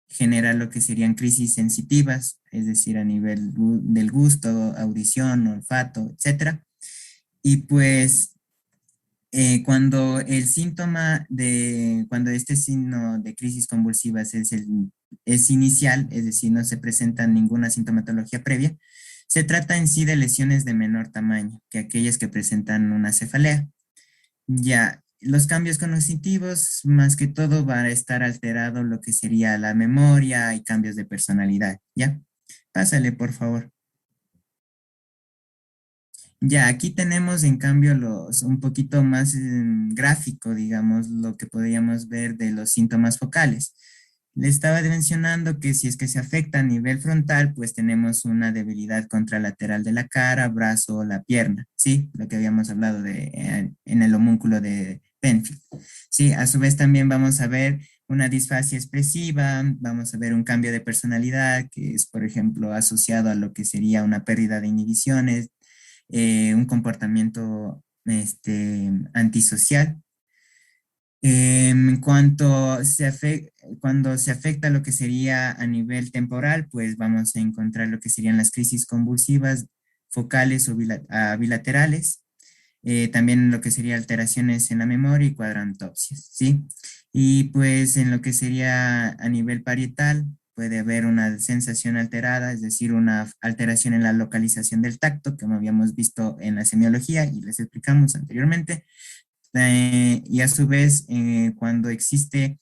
generar lo que serían crisis sensitivas, es decir, a nivel del gusto, audición, olfato, etcétera. Y pues cuando este signo de crisis convulsivas es inicial, es decir, no se presenta ninguna sintomatología previa, se trata en sí de lesiones de menor tamaño que aquellas que presentan una cefalea. Ya, los cambios cognitivos, más que todo, va a estar alterado lo que sería la memoria y cambios de personalidad, ¿ya? Pásale, por favor. Ya, aquí tenemos en cambio un poquito más gráfico, digamos, lo que podríamos ver de los síntomas focales. Le estaba mencionando que si es que se afecta a nivel frontal, pues tenemos una debilidad contralateral de la cara, brazo o la pierna, ¿sí? Lo que habíamos hablado en el homúnculo de Penfield. Sí, a su vez también vamos a ver una disfasia expresiva, vamos a ver un cambio de personalidad que es, por ejemplo, asociado a lo que sería una pérdida de inhibiciones, un comportamiento antisocial. Cuando se afecta lo que sería a nivel temporal, pues vamos a encontrar lo que serían las crisis convulsivas focales o bilaterales, también lo que sería alteraciones en la memoria y cuadrantopsias, ¿sí? Y pues en lo que sería a nivel parietal, puede haber una sensación alterada, es decir, una alteración en la localización del tacto, como habíamos visto en la semiología y les explicamos anteriormente. Y a su vez, cuando existe,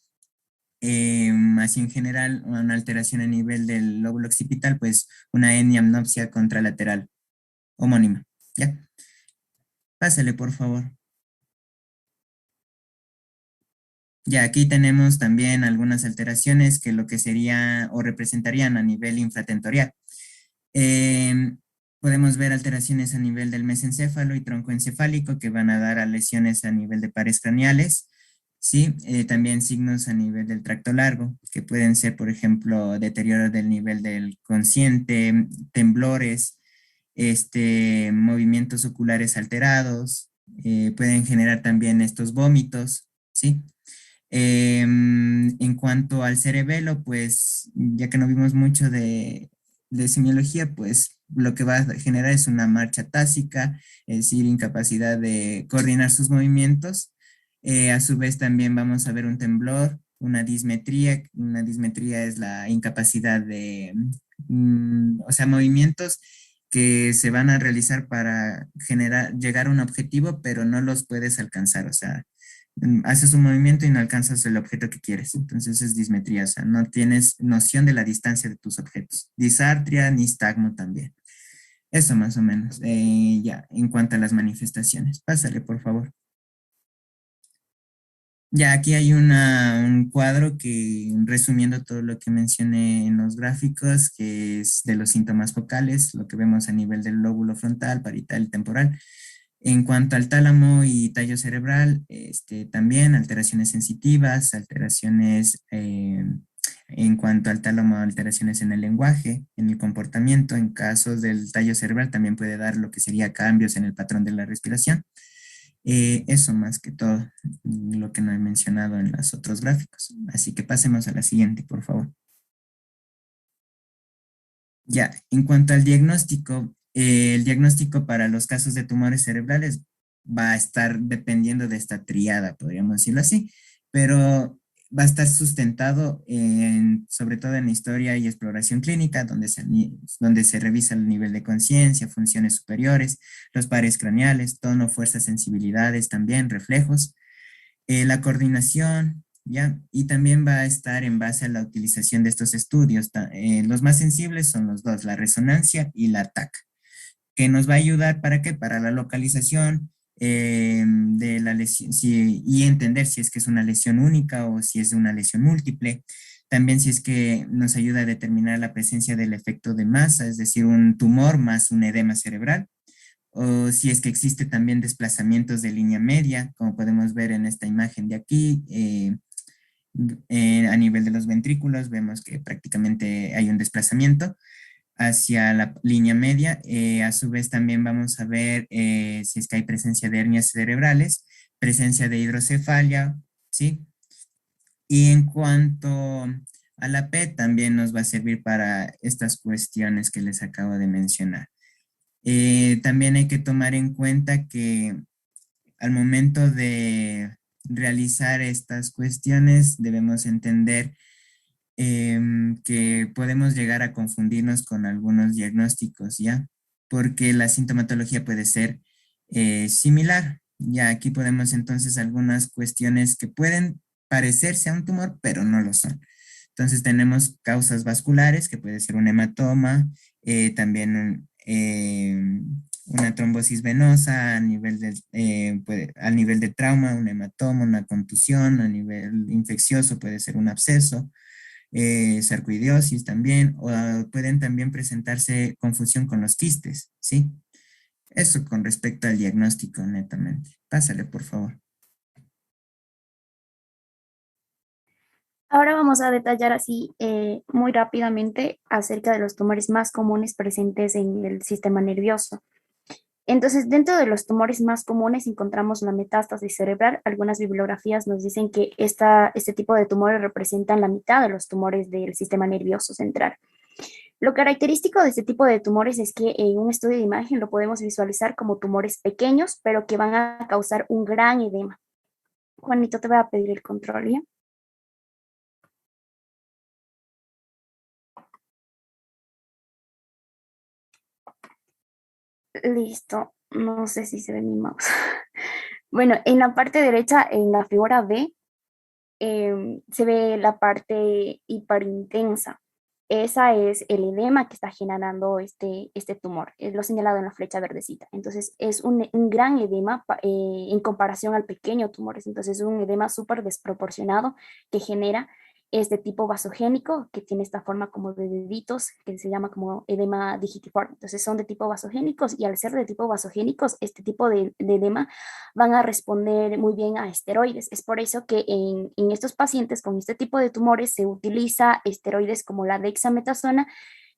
así en general, una alteración a nivel del lóbulo occipital, pues una hemianopsia contralateral homónima, ¿ya? Pásale, por favor. Ya, aquí tenemos también algunas alteraciones que lo que sería o representarían a nivel infratentorial. Podemos ver alteraciones a nivel del mesencéfalo y tronco encefálico que van a dar a lesiones a nivel de pares craneales, Sí, también signos a nivel del tracto largo, que pueden ser, por ejemplo, deterioro del nivel del consciente, temblores, movimientos oculares alterados, pueden generar también estos vómitos, ¿sí? En cuanto al cerebelo, pues ya que no vimos mucho de semiología, pues lo que va a generar es una marcha tásica, es decir, incapacidad de coordinar sus movimientos. A su vez también vamos a ver un temblor, una dismetría. Una dismetría es la incapacidad de, o sea, movimientos que se van a realizar para llegar a un objetivo, pero no los puedes alcanzar, o sea, haces un movimiento y no alcanzas el objeto que quieres. Entonces es dismetría, o sea, no tienes noción de la distancia de tus objetos. Disartria, nistagmo también. Eso más o menos. Ya, en cuanto a las manifestaciones. Pásale, por favor. Ya, aquí hay un cuadro que, resumiendo todo lo que mencioné en los gráficos, que es de los síntomas focales, lo que vemos a nivel del lóbulo frontal, parietal y temporal. En cuanto al tálamo y tallo cerebral, también alteraciones sensitivas, alteraciones, en cuanto al tálamo, alteraciones en el lenguaje, en el comportamiento. En casos del tallo cerebral también puede dar lo que sería cambios en el patrón de la respiración. Eso más que todo, lo que no he mencionado en los otros gráficos. Así que pasemos a la siguiente, por favor. Ya, en cuanto al diagnóstico, el diagnóstico para los casos de tumores cerebrales va a estar dependiendo de esta triada, podríamos decirlo así, pero va a estar sustentado sobre todo en la historia y exploración clínica, donde se revisa el nivel de conciencia, funciones superiores, los pares craneales, tono, fuerza, sensibilidades, también reflejos, la coordinación, ¿ya? Y también va a estar en base a la utilización de estos estudios. Los más sensibles son los dos, la resonancia y la TAC, que nos va a ayudar ¿para qué? Para la localización de la lesión y entender si es que es una lesión única o si es una lesión múltiple. También si es que nos ayuda a determinar la presencia del efecto de masa, es decir, un tumor más un edema cerebral, o si es que existe también desplazamientos de línea media, como podemos ver en esta imagen de aquí. A nivel de los ventrículos vemos que prácticamente hay un desplazamiento hacia la línea media. A su vez también vamos a ver si es que hay presencia de hernias cerebrales, presencia de hidrocefalia, ¿sí? Y en cuanto a la PET, también nos va a servir para estas cuestiones que les acabo de mencionar. También hay que tomar en cuenta que al momento de realizar estas cuestiones debemos entender que podemos llegar a confundirnos con algunos diagnósticos, ¿ya? Porque la sintomatología puede ser similar. Ya aquí podemos entonces algunas cuestiones que pueden parecerse a un tumor, pero no lo son. Entonces tenemos causas vasculares, que puede ser un hematoma, también una trombosis venosa al nivel de trauma, un hematoma, una contusión, a nivel infeccioso puede ser un absceso, sarcoidosis también, o pueden también presentarse confusión con los quistes, ¿sí? Eso con respecto al diagnóstico, netamente. Pásale, por favor. Ahora vamos a detallar así muy rápidamente acerca de los tumores más comunes presentes en el sistema nervioso. Entonces, dentro de los tumores más comunes encontramos la metástasis cerebral. Algunas bibliografías nos dicen que este tipo de tumores representan la mitad de los tumores del sistema nervioso central. Lo característico de este tipo de tumores es que en un estudio de imagen lo podemos visualizar como tumores pequeños, pero que van a causar un gran edema. Juanito, te voy a pedir el control, ¿ya? Listo. No sé si se ve mi mouse. Bueno, en la parte derecha, en la figura B, se ve la parte hiperintensa. Esa es el edema que está generando este tumor. Es lo señalado en la flecha verdecita. Entonces, es un gran edema en comparación al pequeño tumor. Entonces, es un edema súper desproporcionado que genera. es de tipo vasogénico, que tiene esta forma como de deditos, que se llama como edema digitiforme. Entonces son de tipo vasogénicos y al ser de tipo vasogénicos, este tipo de edema van a responder muy bien a esteroides. Es por eso que en estos pacientes con este tipo de tumores se utiliza esteroides como la dexametasona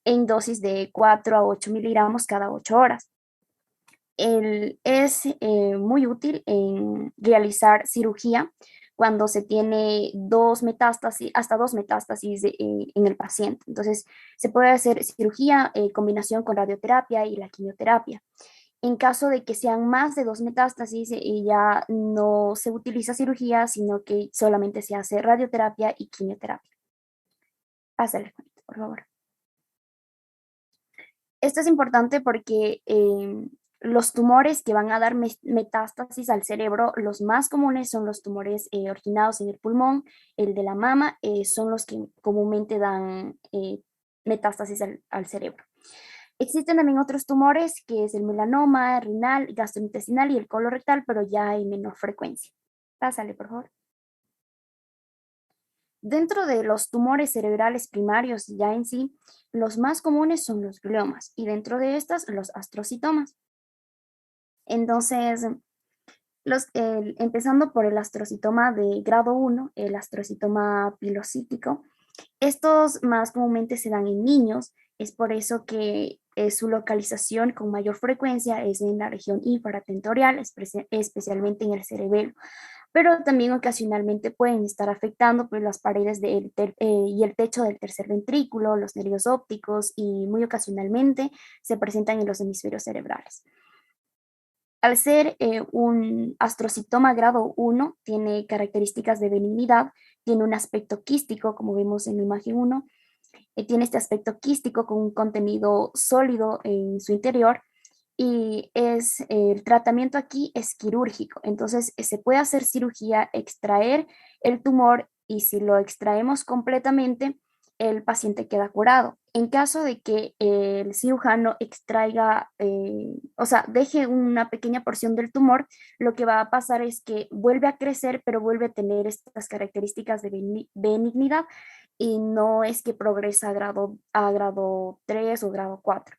en dosis de 4 a 8 miligramos cada 8 horas. Es muy útil en realizar cirugía cuando se tiene dos metástasis, hasta dos metástasis en el paciente. Entonces, se puede hacer cirugía en combinación con radioterapia y la quimioterapia. En caso de que sean más de dos metástasis, ya no se utiliza cirugía, sino que solamente se hace radioterapia y quimioterapia. Pásale, por favor. Esto es importante porque los tumores que van a dar metástasis al cerebro, los más comunes son los tumores originados en el pulmón, el de la mama, son los que comúnmente dan metástasis al cerebro. Existen también otros tumores, que es el melanoma, renal, gastrointestinal y el colorectal, pero ya hay menor frecuencia. Pásale, por favor. Dentro de los tumores cerebrales primarios ya en sí, los más comunes son los gliomas y dentro de estas los astrocitomas. Entonces, empezando por el astrocitoma de grado 1, el astrocitoma pilocítico, estos más comúnmente se dan en niños, es por eso que su localización con mayor frecuencia es en la región infratentorial, especialmente en el cerebelo, pero también ocasionalmente pueden estar afectando pues, las paredes y el techo del tercer ventrículo, los nervios ópticos y muy ocasionalmente se presentan en los hemisferios cerebrales. Al ser un astrocitoma grado 1, tiene características de benignidad, tiene un aspecto quístico, como vemos en la imagen 1, tiene este aspecto quístico con un contenido sólido en su interior y el tratamiento aquí es quirúrgico. Entonces se puede hacer cirugía, extraer el tumor y si lo extraemos completamente, el paciente queda curado. En caso de que el cirujano extraiga, o sea, deje una pequeña porción del tumor, lo que va a pasar es que vuelve a crecer, pero vuelve a tener estas características de benignidad y no es que progresa a grado 3 o grado 4.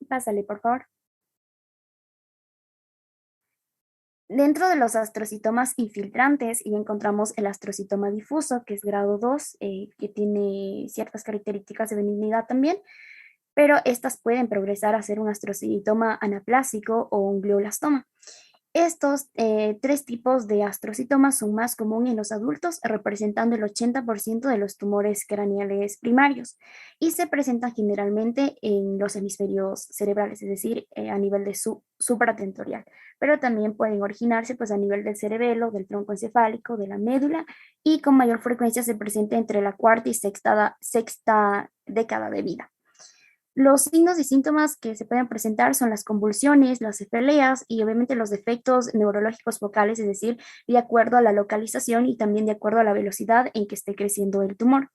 Pásale, por favor. Dentro de los astrocitomas infiltrantes y encontramos el astrocitoma difuso, que es grado 2, que tiene ciertas características de benignidad también, pero estas pueden progresar a ser un astrocitoma anaplásico o un glioblastoma. Estos tres tipos de astrocitomas son más comunes en los adultos, representando el 80% de los tumores craneales primarios y se presentan generalmente en los hemisferios cerebrales, es decir, a nivel de supratentorial, pero también pueden originarse pues, a nivel del cerebelo, del tronco encefálico, de la médula y con mayor frecuencia se presenta entre la cuarta y sexta década de vida. Los signos y síntomas que se pueden presentar son las convulsiones, las cefaleas y obviamente los defectos neurológicos focales, es decir, de acuerdo a la localización y también de acuerdo a la velocidad en que esté creciendo el tumor.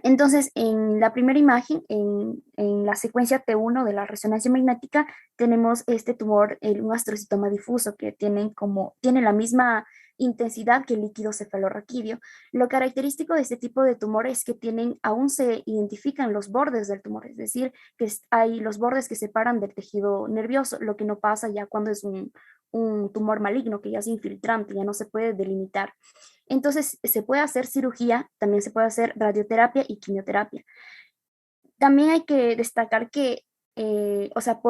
Entonces, en la primera imagen, en la secuencia T1 de la resonancia magnética, tenemos este tumor, un astrocitoma difuso, que tiene la misma intensidad que el líquido cefalorraquídeo. Lo característico de este tipo de tumor es que aún se identifican los bordes del tumor, es decir, que hay los bordes que separan del tejido nervioso, lo que no pasa ya cuando es un tumor maligno, que ya es infiltrante, ya no se puede delimitar. Entonces, se puede hacer cirugía, también se puede hacer radioterapia y quimioterapia. También hay que destacar que, o sea,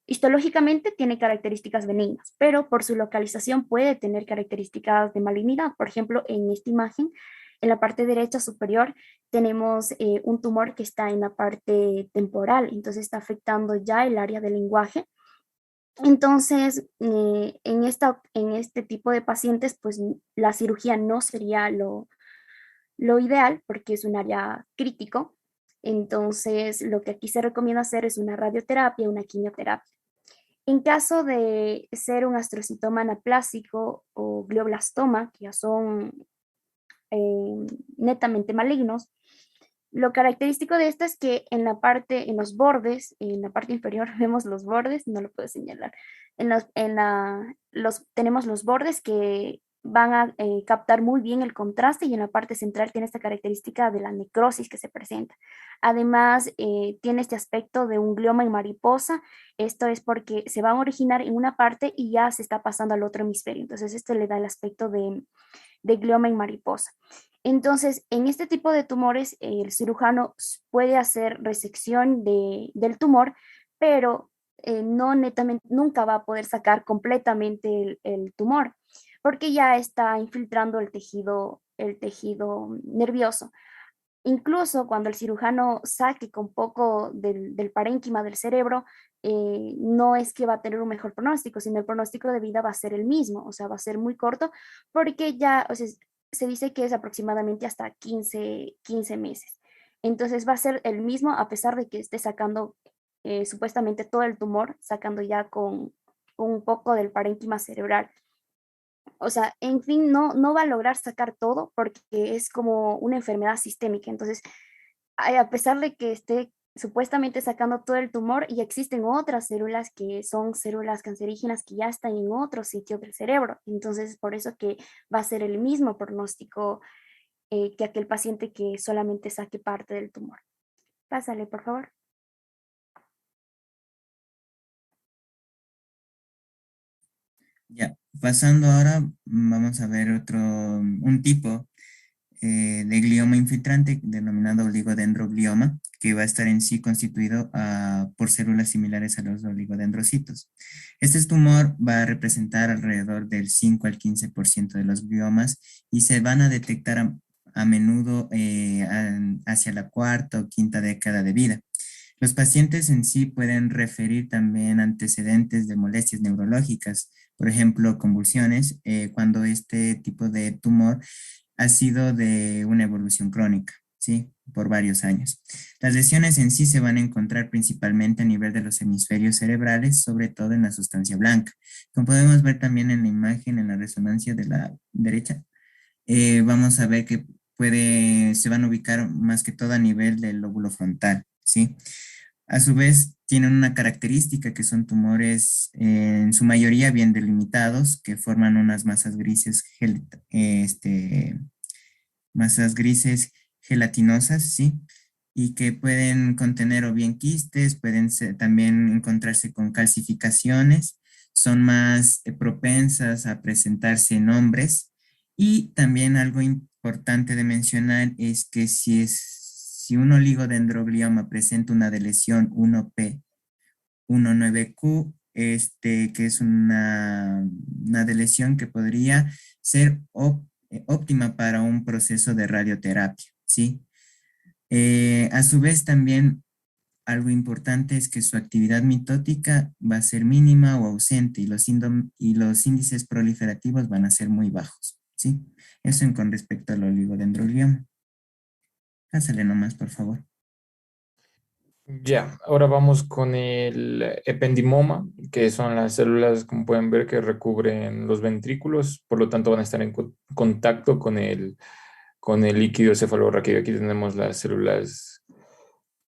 histológicamente tiene características benignas, pero por su localización puede tener características de malignidad. Por ejemplo, en esta imagen, en la parte derecha superior, tenemos un tumor que está en la parte temporal, entonces está afectando ya el área del lenguaje. Entonces, en este tipo de pacientes, pues la cirugía no sería lo ideal porque es un área crítico. Entonces, lo que aquí se recomienda hacer es una radioterapia, una quimioterapia. En caso de ser un astrocitoma anaplásico o glioblastoma, que ya son netamente malignos, lo característico de esta es que en los bordes, en la parte inferior vemos los bordes, no lo puedo señalar, tenemos los bordes que van a captar muy bien el contraste y en la parte central tiene esta característica de la necrosis que se presenta. Además, tiene este aspecto de un glioma en mariposa. Esto es porque se van a originar en una parte y ya se está pasando al otro hemisferio. Entonces, esto le da el aspecto de glioma en mariposa. Entonces, en este tipo de tumores, el cirujano puede hacer resección del tumor, pero no netamente, nunca va a poder sacar completamente el tumor, porque ya está infiltrando el tejido nervioso. Incluso cuando el cirujano saque con poco del parénquima del cerebro, no es que va a tener un mejor pronóstico, sino el pronóstico de vida va a ser el mismo, o sea, va a ser muy corto, porque ya, o sea, se dice que es aproximadamente hasta 15 meses. Entonces va a ser el mismo a pesar de que esté sacando supuestamente todo el tumor, sacando ya con un poco del parénquima cerebral. O sea, en fin, no va a lograr sacar todo porque es como una enfermedad sistémica. Entonces, a pesar de que esté supuestamente sacando todo el tumor, y existen otras células que son células cancerígenas que ya están en otro sitio del cerebro. Entonces, por eso que va a ser el mismo pronóstico que aquel paciente que solamente saque parte del tumor. Pásale, por favor. Ya, pasando ahora, vamos a ver un tipo de glioma infiltrante denominado oligodendroglioma, que va a estar en sí constituido por células similares a los oligodendrocitos. Este tumor va a representar alrededor del 5 al 15% de los gliomas y se van a detectar a menudo hacia la cuarta o quinta década de vida. Los pacientes en sí pueden referir también antecedentes de molestias neurológicas, por ejemplo, convulsiones, cuando este tipo de tumor ha sido de una evolución crónica, ¿sí? Por varios años. Las lesiones en sí se van a encontrar principalmente a nivel de los hemisferios cerebrales, sobre todo en la sustancia blanca. Como podemos ver también en la imagen, en la resonancia de la derecha, vamos a ver que se van a ubicar más que todo a nivel del lóbulo frontal, ¿sí? A su vez, tienen una característica que son tumores en su mayoría bien delimitados, que forman unas masas grises gelatinosas, ¿sí? Y que pueden contener o bien quistes, también encontrarse con calcificaciones, son más propensas a presentarse en hombres. Y también algo importante de mencionar es que si un oligodendroglioma presenta una de lesión 1P19Q, que es una deleción que podría ser óptima para un proceso de radioterapia, ¿sí? A su vez, también algo importante es que su actividad mitótica va a ser mínima o ausente y los índices proliferativos van a ser muy bajos, ¿sí? Eso con respecto al oligodendroglioma. Pásale nomás, por favor. Ya, ahora vamos con el ependimoma, que son las células, como pueden ver, que recubren los ventrículos, por lo tanto van a estar en contacto con el líquido cefalorraquídeo. Aquí tenemos las células.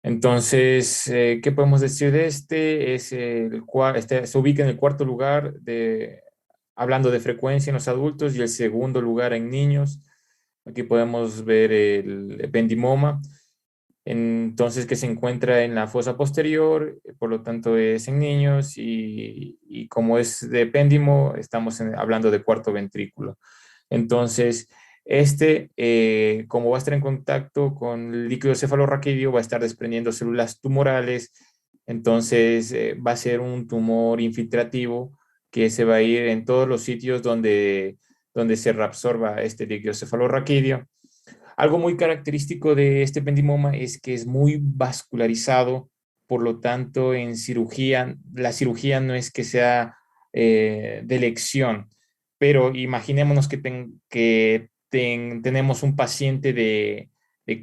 Entonces, ¿qué podemos decir de este? Se ubica en el cuarto lugar hablando de frecuencia en los adultos y el segundo lugar en niños. Aquí podemos ver el ependimoma. Entonces, que se encuentra en la fosa posterior, por lo tanto es en niños y como es de epéndimo, estamos hablando de cuarto ventrículo. Entonces, como va a estar en contacto con el líquido cefalorraquídeo, va a estar desprendiendo células tumorales, entonces va a ser un tumor infiltrativo que se va a ir en todos los sitios donde se reabsorba este líquido cefalorraquídeo. Algo muy característico de este ependimoma es que es muy vascularizado, por lo tanto, en cirugía, la cirugía no es que sea de elección, pero imaginémonos que tenemos un paciente de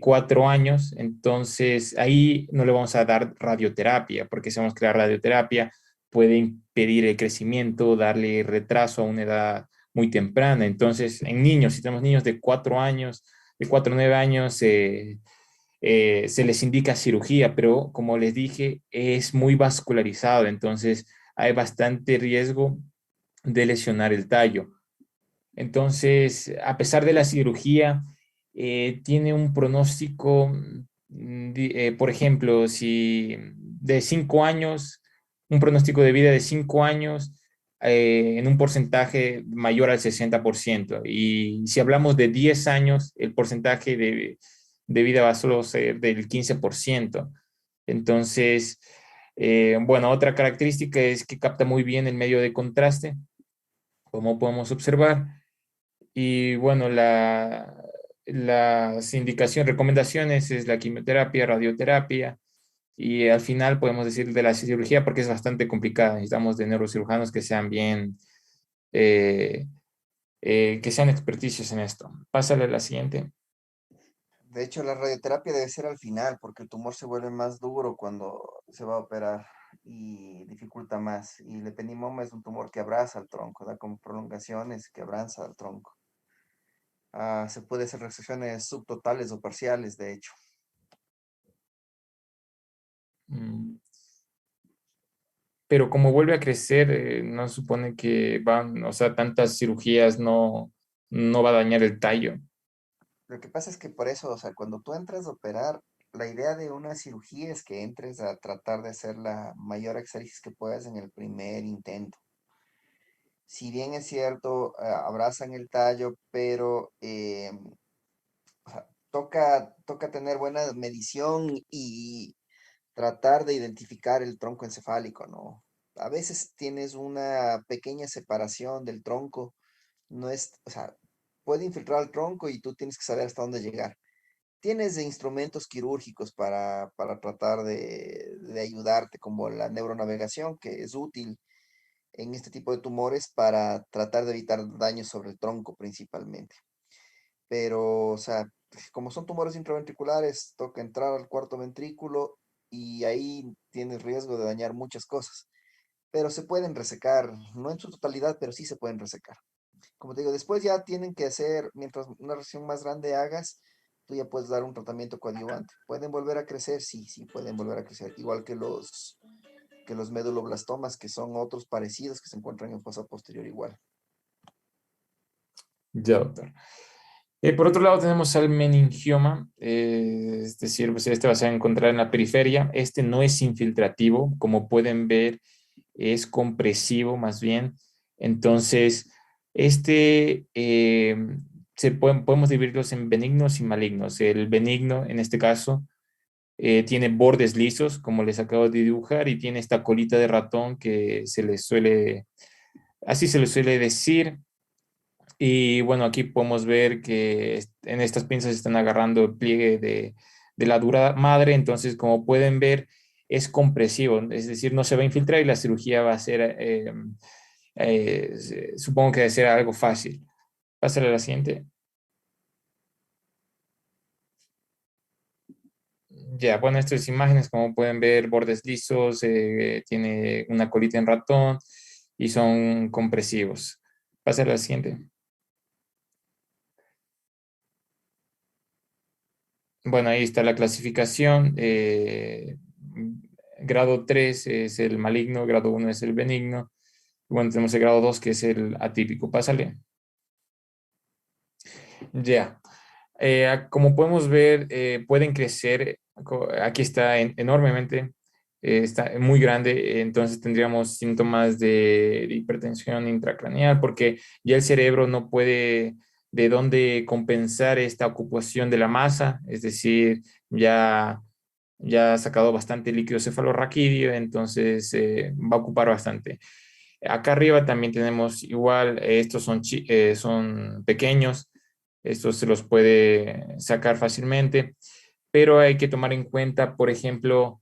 4 años, entonces ahí no le vamos a dar radioterapia, porque sabemos que la radioterapia puede impedir el crecimiento, darle retraso a una edad muy temprana. Entonces, en niños, si tenemos niños de 4 años, de 4 a 9 años se les indica cirugía, pero como les dije, es muy vascularizado, entonces hay bastante riesgo de lesionar el tallo. Entonces, a pesar de la cirugía, tiene un pronóstico, por ejemplo, si de 5 años, un pronóstico de vida de 5 años, en un porcentaje mayor al 60%. Y si hablamos de 10 años, el porcentaje de vida va a solo ser del 15%. Entonces, bueno, otra característica es que capta muy bien el medio de contraste, como podemos observar. Y bueno, las indicaciones, recomendaciones es la quimioterapia, radioterapia, y al final podemos decir de la cirugía porque es bastante complicada. Necesitamos de neurocirujanos que sean bien, eh, que sean experticios en esto. Pásale a la siguiente. De hecho, la radioterapia debe ser al final porque el tumor se vuelve más duro cuando se va a operar y dificulta más. Y el ependimoma es un tumor que abraza al tronco, da como prolongaciones que abraza al tronco. Se puede hacer resecciones subtotales o parciales, de hecho. Mm, Pero como vuelve a crecer, no supone que van, o sea, tantas cirugías no va a dañar el tallo. Lo que pasa es que por eso, o sea, cuando tú entras a operar, la idea de una cirugía es que entres a tratar de hacer la mayor éxtasis que puedas en el primer intento. Si bien es cierto, abrazan el tallo, pero o sea, toca tener buena medición y tratar de identificar el tronco encefálico, ¿no? A veces tienes una pequeña separación del tronco, no es, o sea, puede infiltrar el tronco y tú tienes que saber hasta dónde llegar. Tienes de instrumentos quirúrgicos para tratar de ayudarte, como la neuronavegación, que es útil en este tipo de tumores para tratar de evitar daños sobre el tronco principalmente. Pero, o sea, como son tumores intraventriculares, toca entrar al cuarto ventrículo y ahí tienes riesgo de dañar muchas cosas. Pero se pueden resecar, no en su totalidad, pero sí se pueden resecar. Como te digo, después ya tienen que hacer, mientras una recesión más grande hagas, tú ya puedes dar un tratamiento coadyuvante. ¿Pueden volver a crecer? Sí, sí, pueden volver a crecer. Igual que los meduloblastomas, que son otros parecidos que se encuentran en fosa posterior igual. Ya, doctor. Por otro lado tenemos al meningioma, es decir, pues este va a encontrar en la periferia. Este no es infiltrativo, como pueden ver, es compresivo más bien. Entonces, este podemos dividirlos en benignos y malignos. El benigno, en este caso, tiene bordes lisos, como les acabo de dibujar, y tiene esta colita de ratón que así se le suele decir. Y bueno, aquí podemos ver que en estas pinzas están agarrando el pliegue de la dura madre, entonces como pueden ver es compresivo, es decir, no se va a infiltrar y la cirugía va a ser, supongo que debe ser algo fácil. Pásale a la siguiente. Ya, bueno, estas imágenes, como pueden ver, bordes lisos, tiene una colita en ratón y son compresivos. Pásale a la siguiente. Bueno, ahí está la clasificación. Grado 3 es el maligno, grado 1 es el benigno. Bueno, tenemos el grado 2 que es el atípico. Pásale. Ya. Como podemos ver, pueden crecer. Aquí está enormemente, está muy grande. Entonces tendríamos síntomas de hipertensión intracraneal porque ya el cerebro no puede de dónde compensar esta ocupación de la masa, es decir, ya ha sacado bastante líquido cefalorraquídeo, entonces va a ocupar bastante. Acá arriba también tenemos igual, estos son pequeños, estos se los puede sacar fácilmente, pero hay que tomar en cuenta, por ejemplo,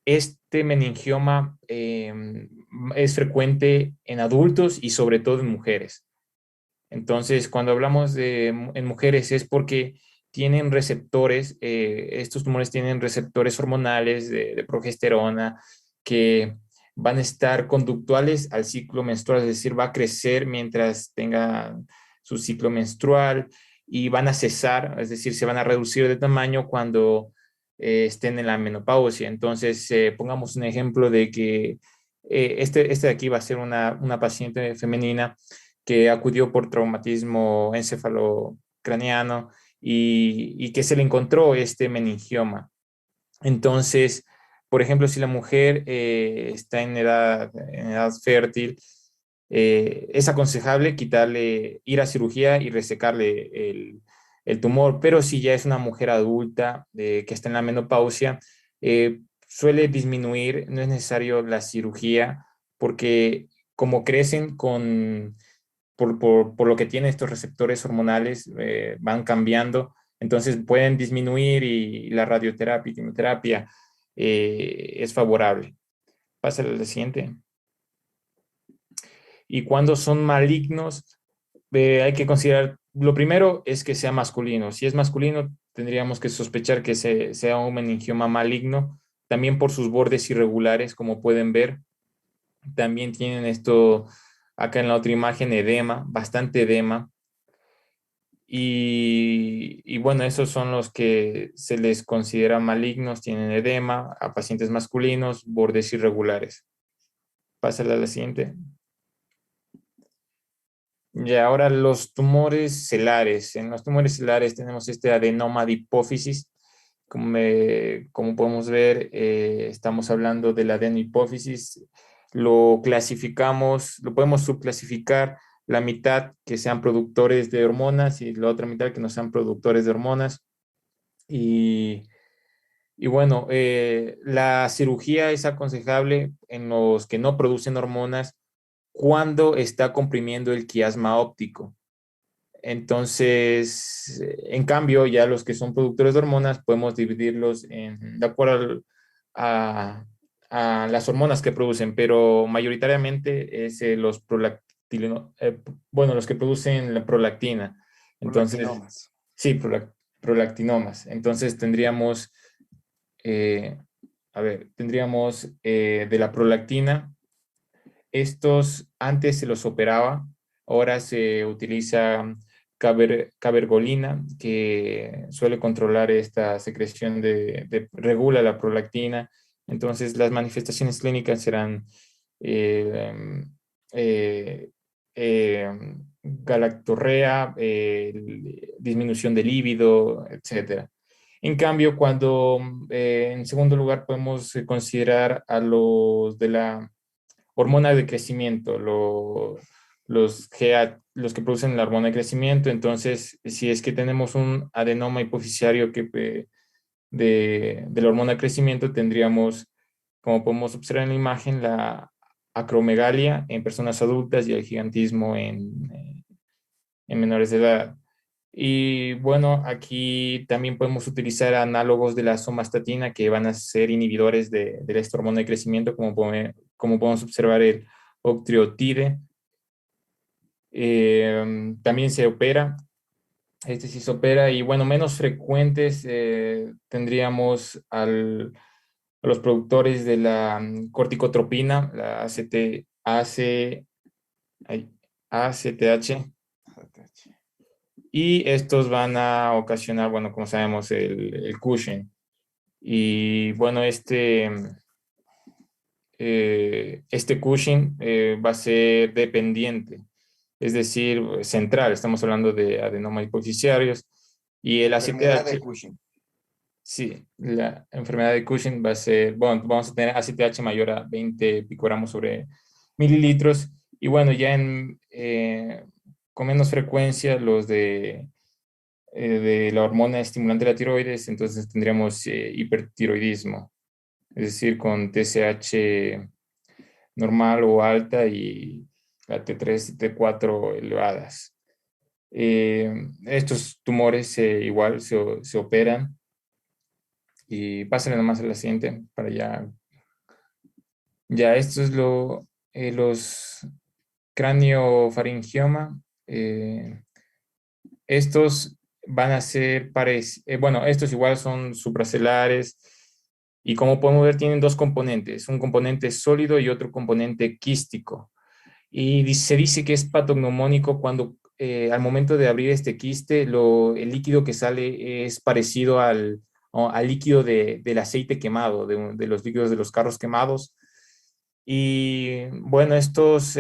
este meningioma es frecuente en adultos y sobre todo en mujeres. Entonces, cuando hablamos en mujeres es porque tienen receptores, estos tumores tienen receptores hormonales de progesterona que van a estar conductuales al ciclo menstrual, es decir, va a crecer mientras tenga su ciclo menstrual y van a cesar, es decir, se van a reducir de tamaño cuando estén en la menopausia. Entonces, pongamos un ejemplo de que este de aquí va a ser una paciente femenina que acudió por traumatismo encefalocraniano y que se le encontró este meningioma. Entonces, por ejemplo, si la mujer está en edad fértil, es aconsejable ir a cirugía y resecarle el tumor, pero si ya es una mujer adulta que está en la menopausia, suele disminuir, no es necesario la cirugía, porque como crecen por lo que tienen estos receptores hormonales, van cambiando, entonces pueden disminuir y la radioterapia y quimioterapia es favorable. Pásale al siguiente. Y cuando son malignos, hay que considerar, lo primero es que sea masculino. Si es masculino, tendríamos que sospechar que sea un meningioma maligno, también por sus bordes irregulares, como pueden ver. También tienen esto, acá en la otra imagen, edema, bastante edema. Y bueno, esos son los que se les considera malignos, tienen edema, a pacientes masculinos, bordes irregulares. Pásala a la siguiente. Y ahora los tumores celares. En los tumores celares tenemos este adenoma de hipófisis. Como podemos ver, estamos hablando de la adenohipófisis. Lo clasificamos, lo podemos subclasificar, la mitad que sean productores de hormonas y la otra mitad que no sean productores de hormonas. Y, y bueno, la cirugía es aconsejable en los que no producen hormonas cuando está comprimiendo el quiasma óptico. Entonces, en cambio, ya los que son productores de hormonas podemos dividirlos de acuerdo a las hormonas que producen, pero mayoritariamente es los que producen la prolactina. Entonces, Prolactinomas. sí, prolactinomas. Entonces eh, tendríamos de la prolactina. Estos antes se los operaba, ahora se utiliza cabergolina, que suele controlar esta secreción regula la prolactina. Entonces, las manifestaciones clínicas serán eh, eh, galactorrea, disminución de líbido, etcétera. En cambio, en segundo lugar podemos considerar a los de la hormona de crecimiento, los que producen la hormona de crecimiento. Entonces, si es que tenemos un adenoma hipoficiario de la hormona de crecimiento, tendríamos, como podemos observar en la imagen, la acromegalia en personas adultas y el gigantismo en menores de edad. Y bueno, aquí también podemos utilizar análogos de la somatostatina que van a ser inhibidores de esta hormona de crecimiento, como podemos observar el octreotide. También se opera, este sí se opera, y bueno, menos frecuentes tendríamos a los productores de la corticotropina, la ACTH, y estos van a ocasionar, bueno, como sabemos, el Cushing. Y bueno, este Cushing va a ser dependiente, es decir, central. Estamos hablando de adenomas hipoficiarios y el Enfermedad de ACTH, Cushing. sí, la enfermedad de Cushing va a ser, bueno, vamos a tener ACTH mayor a 20 picogramos sobre mililitros. Y bueno, con menos frecuencia los de la hormona estimulante de la tiroides, entonces tendríamos hipertiroidismo, es decir, con TSH normal o alta y la T3 y T4 elevadas. Estos tumores igual se operan. Y pásenle nomás a la siguiente para ya. Ya, esto es los craniofaringioma. Estos van a ser bueno, estos igual son supracelares y como podemos ver tienen dos componentes, un componente sólido y otro componente quístico. Y se dice que es patognomónico cuando al momento de abrir este quiste, el líquido que sale es parecido al líquido del aceite quemado, de los líquidos de los carros quemados. Y bueno, estos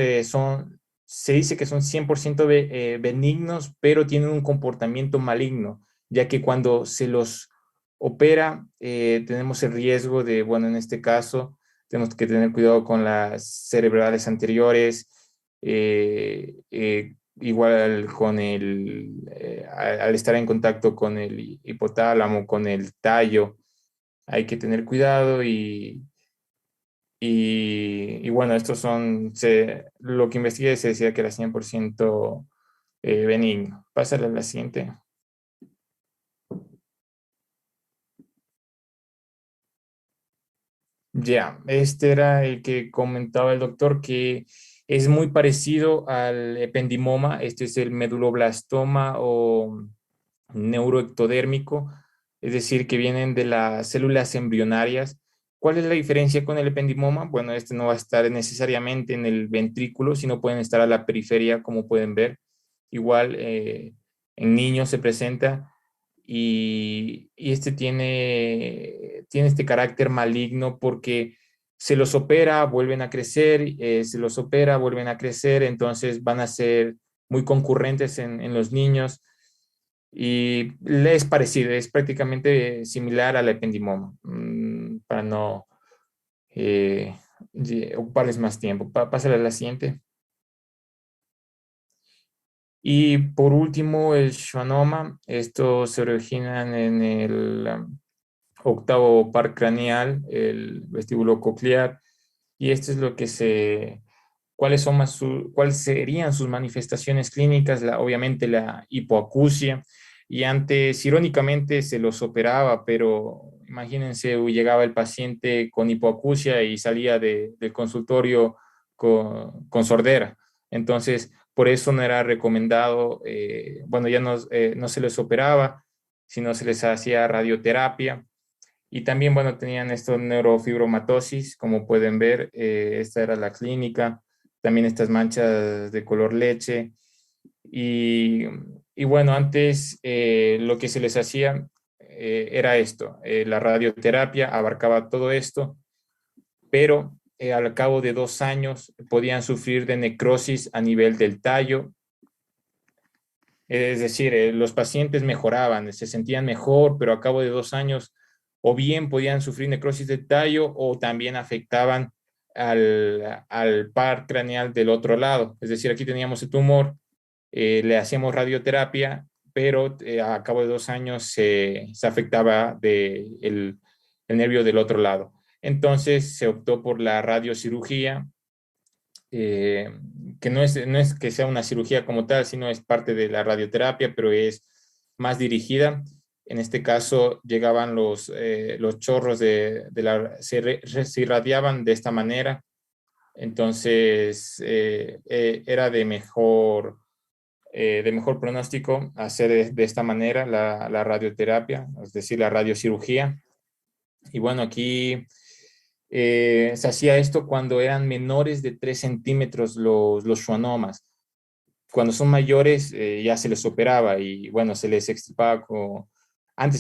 se dice que son 100% benignos, pero tienen un comportamiento maligno, ya que cuando se los opera, tenemos el riesgo de, bueno, en este caso, tenemos que tener cuidado con las cerebrales anteriores, igual con al estar en contacto con el hipotálamo, con el tallo, hay que tener cuidado y bueno, estos son, lo que investigué se decía que era 100% benigno. Pásale a la siguiente. Ya, este era el que comentaba el doctor, que es muy parecido al ependimoma. Este es el meduloblastoma o neuroectodérmico, es decir, que vienen de las células embrionarias. ¿Cuál es la diferencia con el ependimoma? Bueno, este no va a estar necesariamente en el ventrículo, sino pueden estar a la periferia, como pueden ver. Igual en niños se presenta y este tiene este carácter maligno porque se los opera, vuelven a crecer, se los opera, vuelven a crecer, entonces van a ser muy concurrentes en los niños y le es parecido, es prácticamente similar al ependimoma, para no ocuparles más tiempo. Pásale a la siguiente. Y por último, el schwannoma. Estos se originan en el octavo par craneal, el vestíbulo coclear, y esto es lo que cuáles serían sus manifestaciones clínicas, obviamente la hipoacusia, y antes irónicamente se los operaba, pero imagínense, llegaba el paciente con hipoacusia y salía del consultorio con sordera, entonces por eso no era recomendado, bueno, ya no se les operaba, sino se les hacía radioterapia. Y también, bueno, tenían esto neurofibromatosis, como pueden ver, esta era la clínica, también estas manchas de color leche. Y, y bueno, antes lo que se les hacía era esto, la radioterapia abarcaba todo esto, pero al cabo de 2 años podían sufrir de necrosis a nivel del tallo. Es decir, los pacientes mejoraban, se sentían mejor, pero a cabo de 2 años o bien podían sufrir necrosis de tallo o también afectaban al par craneal del otro lado. Es decir, aquí teníamos el tumor, le hacíamos radioterapia, pero a cabo de 2 años se afectaba el nervio del otro lado. Entonces se optó por la radiocirugía, eh, que no es que sea una cirugía como tal, sino es parte de la radioterapia, pero es más dirigida. En este caso llegaban los chorros se irradiaban de esta manera, entonces era de mejor pronóstico hacer de esta manera la radioterapia, es decir, la radiocirugía. Y bueno, aquí se hacía esto cuando eran menores de 3 centímetros los schwannomas. Cuando son mayores ya se les operaba y bueno, antes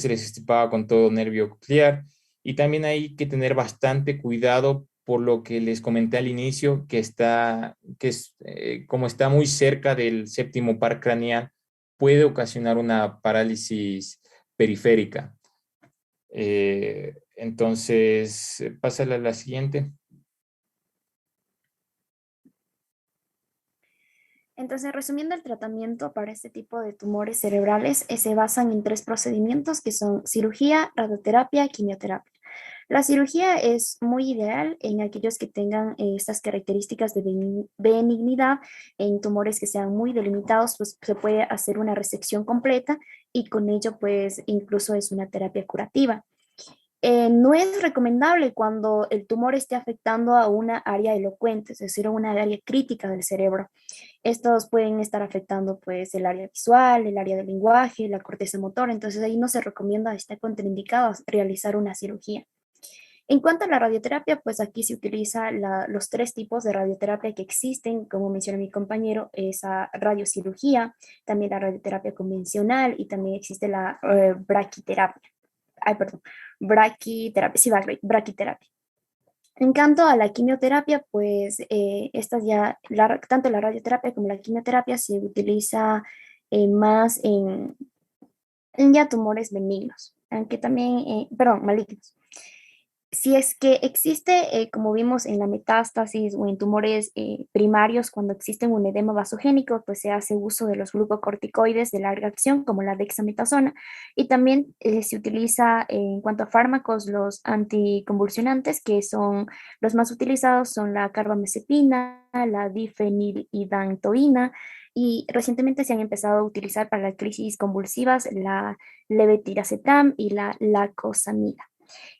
se les extirpaba con todo nervio coclear y también hay que tener bastante cuidado por lo que les comenté al inicio, como está muy cerca del séptimo par craneal, puede ocasionar una parálisis periférica. Entonces, pásale a la siguiente. Entonces, resumiendo el tratamiento para este tipo de tumores cerebrales, se basan en tres procedimientos que son cirugía, radioterapia, quimioterapia. La cirugía es muy ideal en aquellos que tengan estas características de benignidad, en tumores que sean muy delimitados, pues se puede hacer una resección completa y con ello pues incluso es una terapia curativa. No es recomendable cuando el tumor esté afectando a una área elocuente, es decir, a una área crítica del cerebro. Estos pueden estar afectando pues el área visual, el área del lenguaje, la corteza motora, entonces ahí no se recomienda, está contraindicado realizar una cirugía. En cuanto a la radioterapia, pues aquí se utiliza los tres tipos de radioterapia que existen, como mencionó mi compañero, esa radiocirugía, también la radioterapia convencional y también existe la braquiterapia. Ay, perdón, braquiterapia, sí, braquiterapia. En cuanto a la quimioterapia, pues estas ya, tanto la radioterapia como la quimioterapia se utiliza más en ya tumores benignos, aunque también, perdón, malignos. Si es que existe, como vimos en la metástasis o en tumores primarios, cuando existe un edema vasogénico, pues se hace uso de los glucocorticoides de larga acción, como la dexametasona, y también se utiliza en cuanto a fármacos los anticonvulsionantes, que son los más utilizados, son la carbamazepina, la difenididantoína, y recientemente se han empezado a utilizar para las crisis convulsivas la levetiracetam y la lacosamida.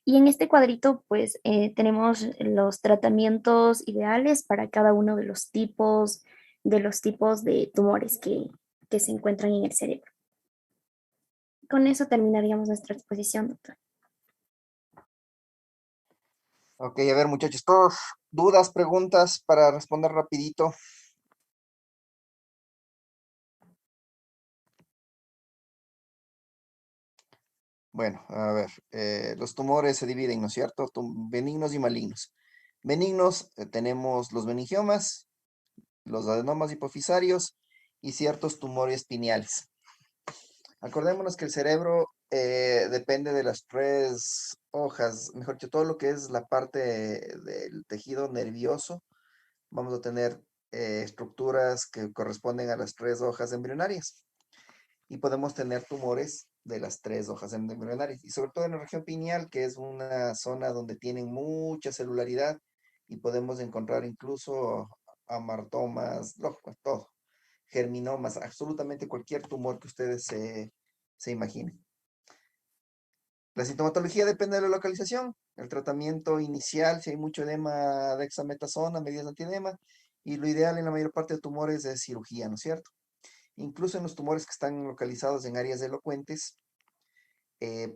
Y en este cuadrito, pues tenemos los tratamientos ideales para cada uno de los tipos de tumores que se encuentran en el cerebro. Con eso terminaríamos nuestra exposición, doctor. Ok, a ver, muchachos, todos, dudas, preguntas para responder rapidito. Bueno, a ver, los tumores se dividen, ¿no es cierto? Benignos y malignos. Benignos, tenemos los meningiomas, los adenomas hipofisarios y ciertos tumores pineales. Acordémonos que el cerebro depende de las tres hojas, mejor dicho, todo lo que es la parte del tejido nervioso. Vamos a tener estructuras que corresponden a las tres hojas embrionarias y podemos tener tumores de las tres hojas embrionarias y sobre todo en la región pineal, que es una zona donde tienen mucha celularidad y podemos encontrar incluso amartomas, todo, germinomas, absolutamente cualquier tumor que ustedes se imaginen. La sintomatología depende de la localización. El tratamiento inicial, si hay mucho edema, dexametasona, medidas antiedema, y lo ideal en la mayor parte de tumores es cirugía, ¿no es cierto? Incluso en los tumores que están localizados en áreas elocuentes,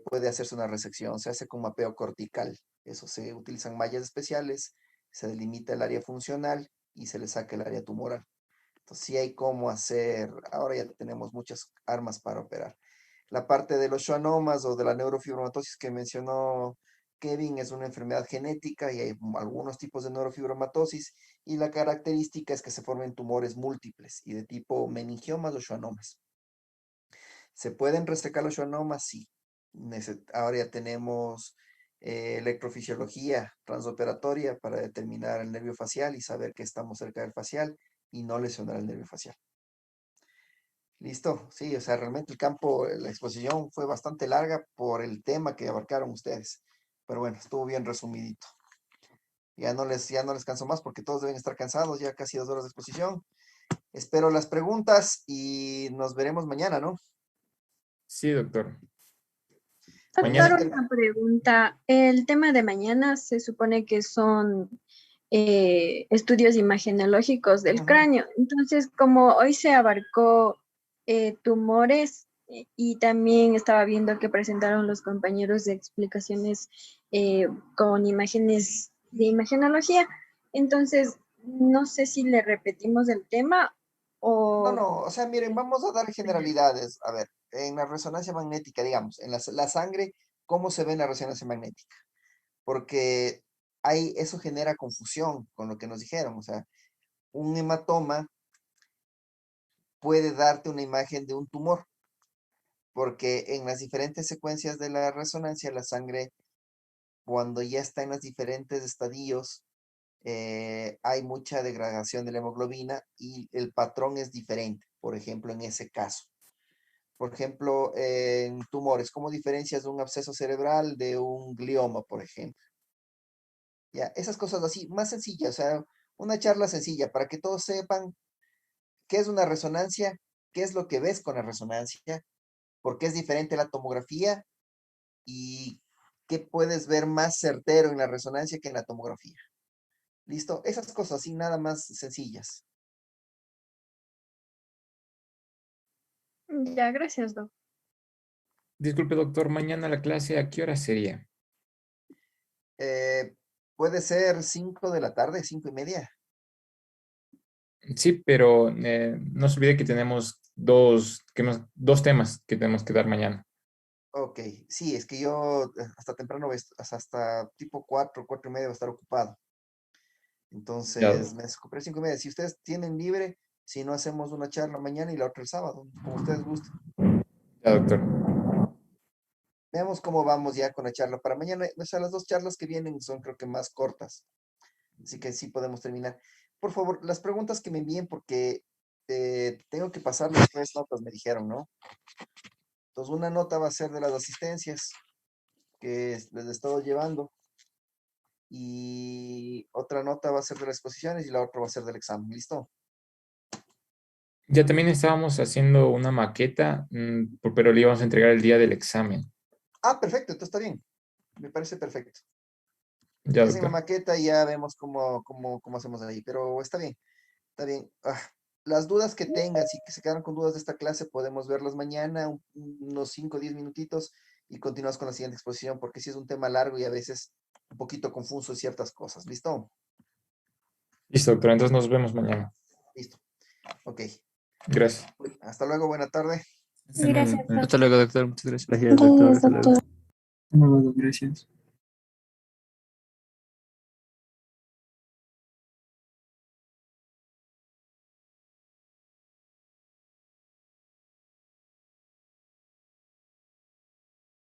puede hacerse una resección, se hace con mapeo cortical. Eso se utilizan mallas especiales, se delimita el área funcional y se le saca el área tumoral. Entonces sí hay cómo hacer, ahora ya tenemos muchas armas para operar. La parte de los schwannomas o de la neurofibromatosis que mencionó Kevin es una enfermedad genética y hay algunos tipos de neurofibromatosis y la característica es que se formen tumores múltiples y de tipo meningiomas o schwannomas. ¿Se pueden resecar los schwannomas? Sí. Ahora ya tenemos electrofisiología transoperatoria para determinar el nervio facial y saber que estamos cerca del facial y no lesionar el nervio facial. Listo, sí, o sea, realmente el campo, la exposición fue bastante larga por el tema que abarcaron ustedes, pero bueno, estuvo bien resumidito. Ya no les canso más porque todos deben estar cansados, ya casi 2 horas de exposición. Espero las preguntas y nos veremos mañana, ¿no? Sí, doctor. Doctor, Mañana. una pregunta. El tema de mañana se supone que son estudios imagenológicos del Ujú. cráneo. Entonces, como hoy se abarcó tumores y también estaba viendo que presentaron los compañeros de explicaciones con imágenes de imagenología, entonces no sé si le repetimos el tema No, o... no, o sea, miren, vamos a dar generalidades. A ver, en la resonancia magnética, digamos, en la sangre, ¿cómo se ve en la resonancia magnética? Porque eso genera confusión con lo que nos dijeron. O sea, un hematoma puede darte una imagen de un tumor, porque en las diferentes secuencias de la resonancia, la sangre, cuando ya está en los diferentes estadios, hay mucha degradación de la hemoglobina y el patrón es diferente, por ejemplo, en ese caso. Por ejemplo, en tumores, ¿cómo diferencias un absceso cerebral de un glioma, por ejemplo? Ya, esas cosas así, más sencillas, o sea, una charla sencilla para que todos sepan qué es una resonancia, qué es lo que ves con la resonancia, por qué es diferente la tomografía y qué puedes ver más certero en la resonancia que en la tomografía. ¿Listo? Esas cosas así, nada más sencillas. Ya, gracias, doctor. Disculpe, doctor, mañana la clase, ¿a qué hora sería? Eh, Puede ser 5 de la tarde, 5:30. Sí, pero no se olvide que tenemos dos temas que tenemos que dar mañana. Ok, sí, es que yo hasta temprano, hasta tipo 4:30 va a estar ocupado. Ya, Entonces, me desocupé 5:30. Si ustedes tienen libre, si no hacemos una charla mañana y la otra el sábado, como ustedes gusten. ya, doctor. Veamos cómo vamos ya con la charla para mañana. O sea, las dos charlas que vienen son creo que más cortas. Así que sí podemos terminar. Por favor, las preguntas que me envíen porque tengo que pasarles 3 notas, me dijeron, ¿no? Entonces, una nota va a ser de las asistencias que les he estado llevando y otra nota va a ser de las exposiciones y la otra va a ser del examen. ¿Listo? Ya también estábamos haciendo una maqueta, pero le íbamos a entregar el día del examen. Ah, perfecto, entonces está bien. Me parece perfecto. Ya, Y hacen la doctor. maqueta y ya vemos cómo hacemos ahí, pero está bien, está bien. Las dudas que tengas y que se quedaron con dudas de esta clase, podemos verlas mañana, unos 5 o 10 minutitos y continuamos con la siguiente exposición, porque sí es un tema largo y a veces un poquito confuso en ciertas cosas. ¿Listo? Listo, doctor. Entonces nos vemos mañana. Listo. Ok. Gracias. Hasta luego, buena tarde. Hasta luego, Gracias, doctor. Hasta doctor. luego, doctor. Muchas gracias. Gracias, Gracias, doctor. doctor. Hasta luego, gracias.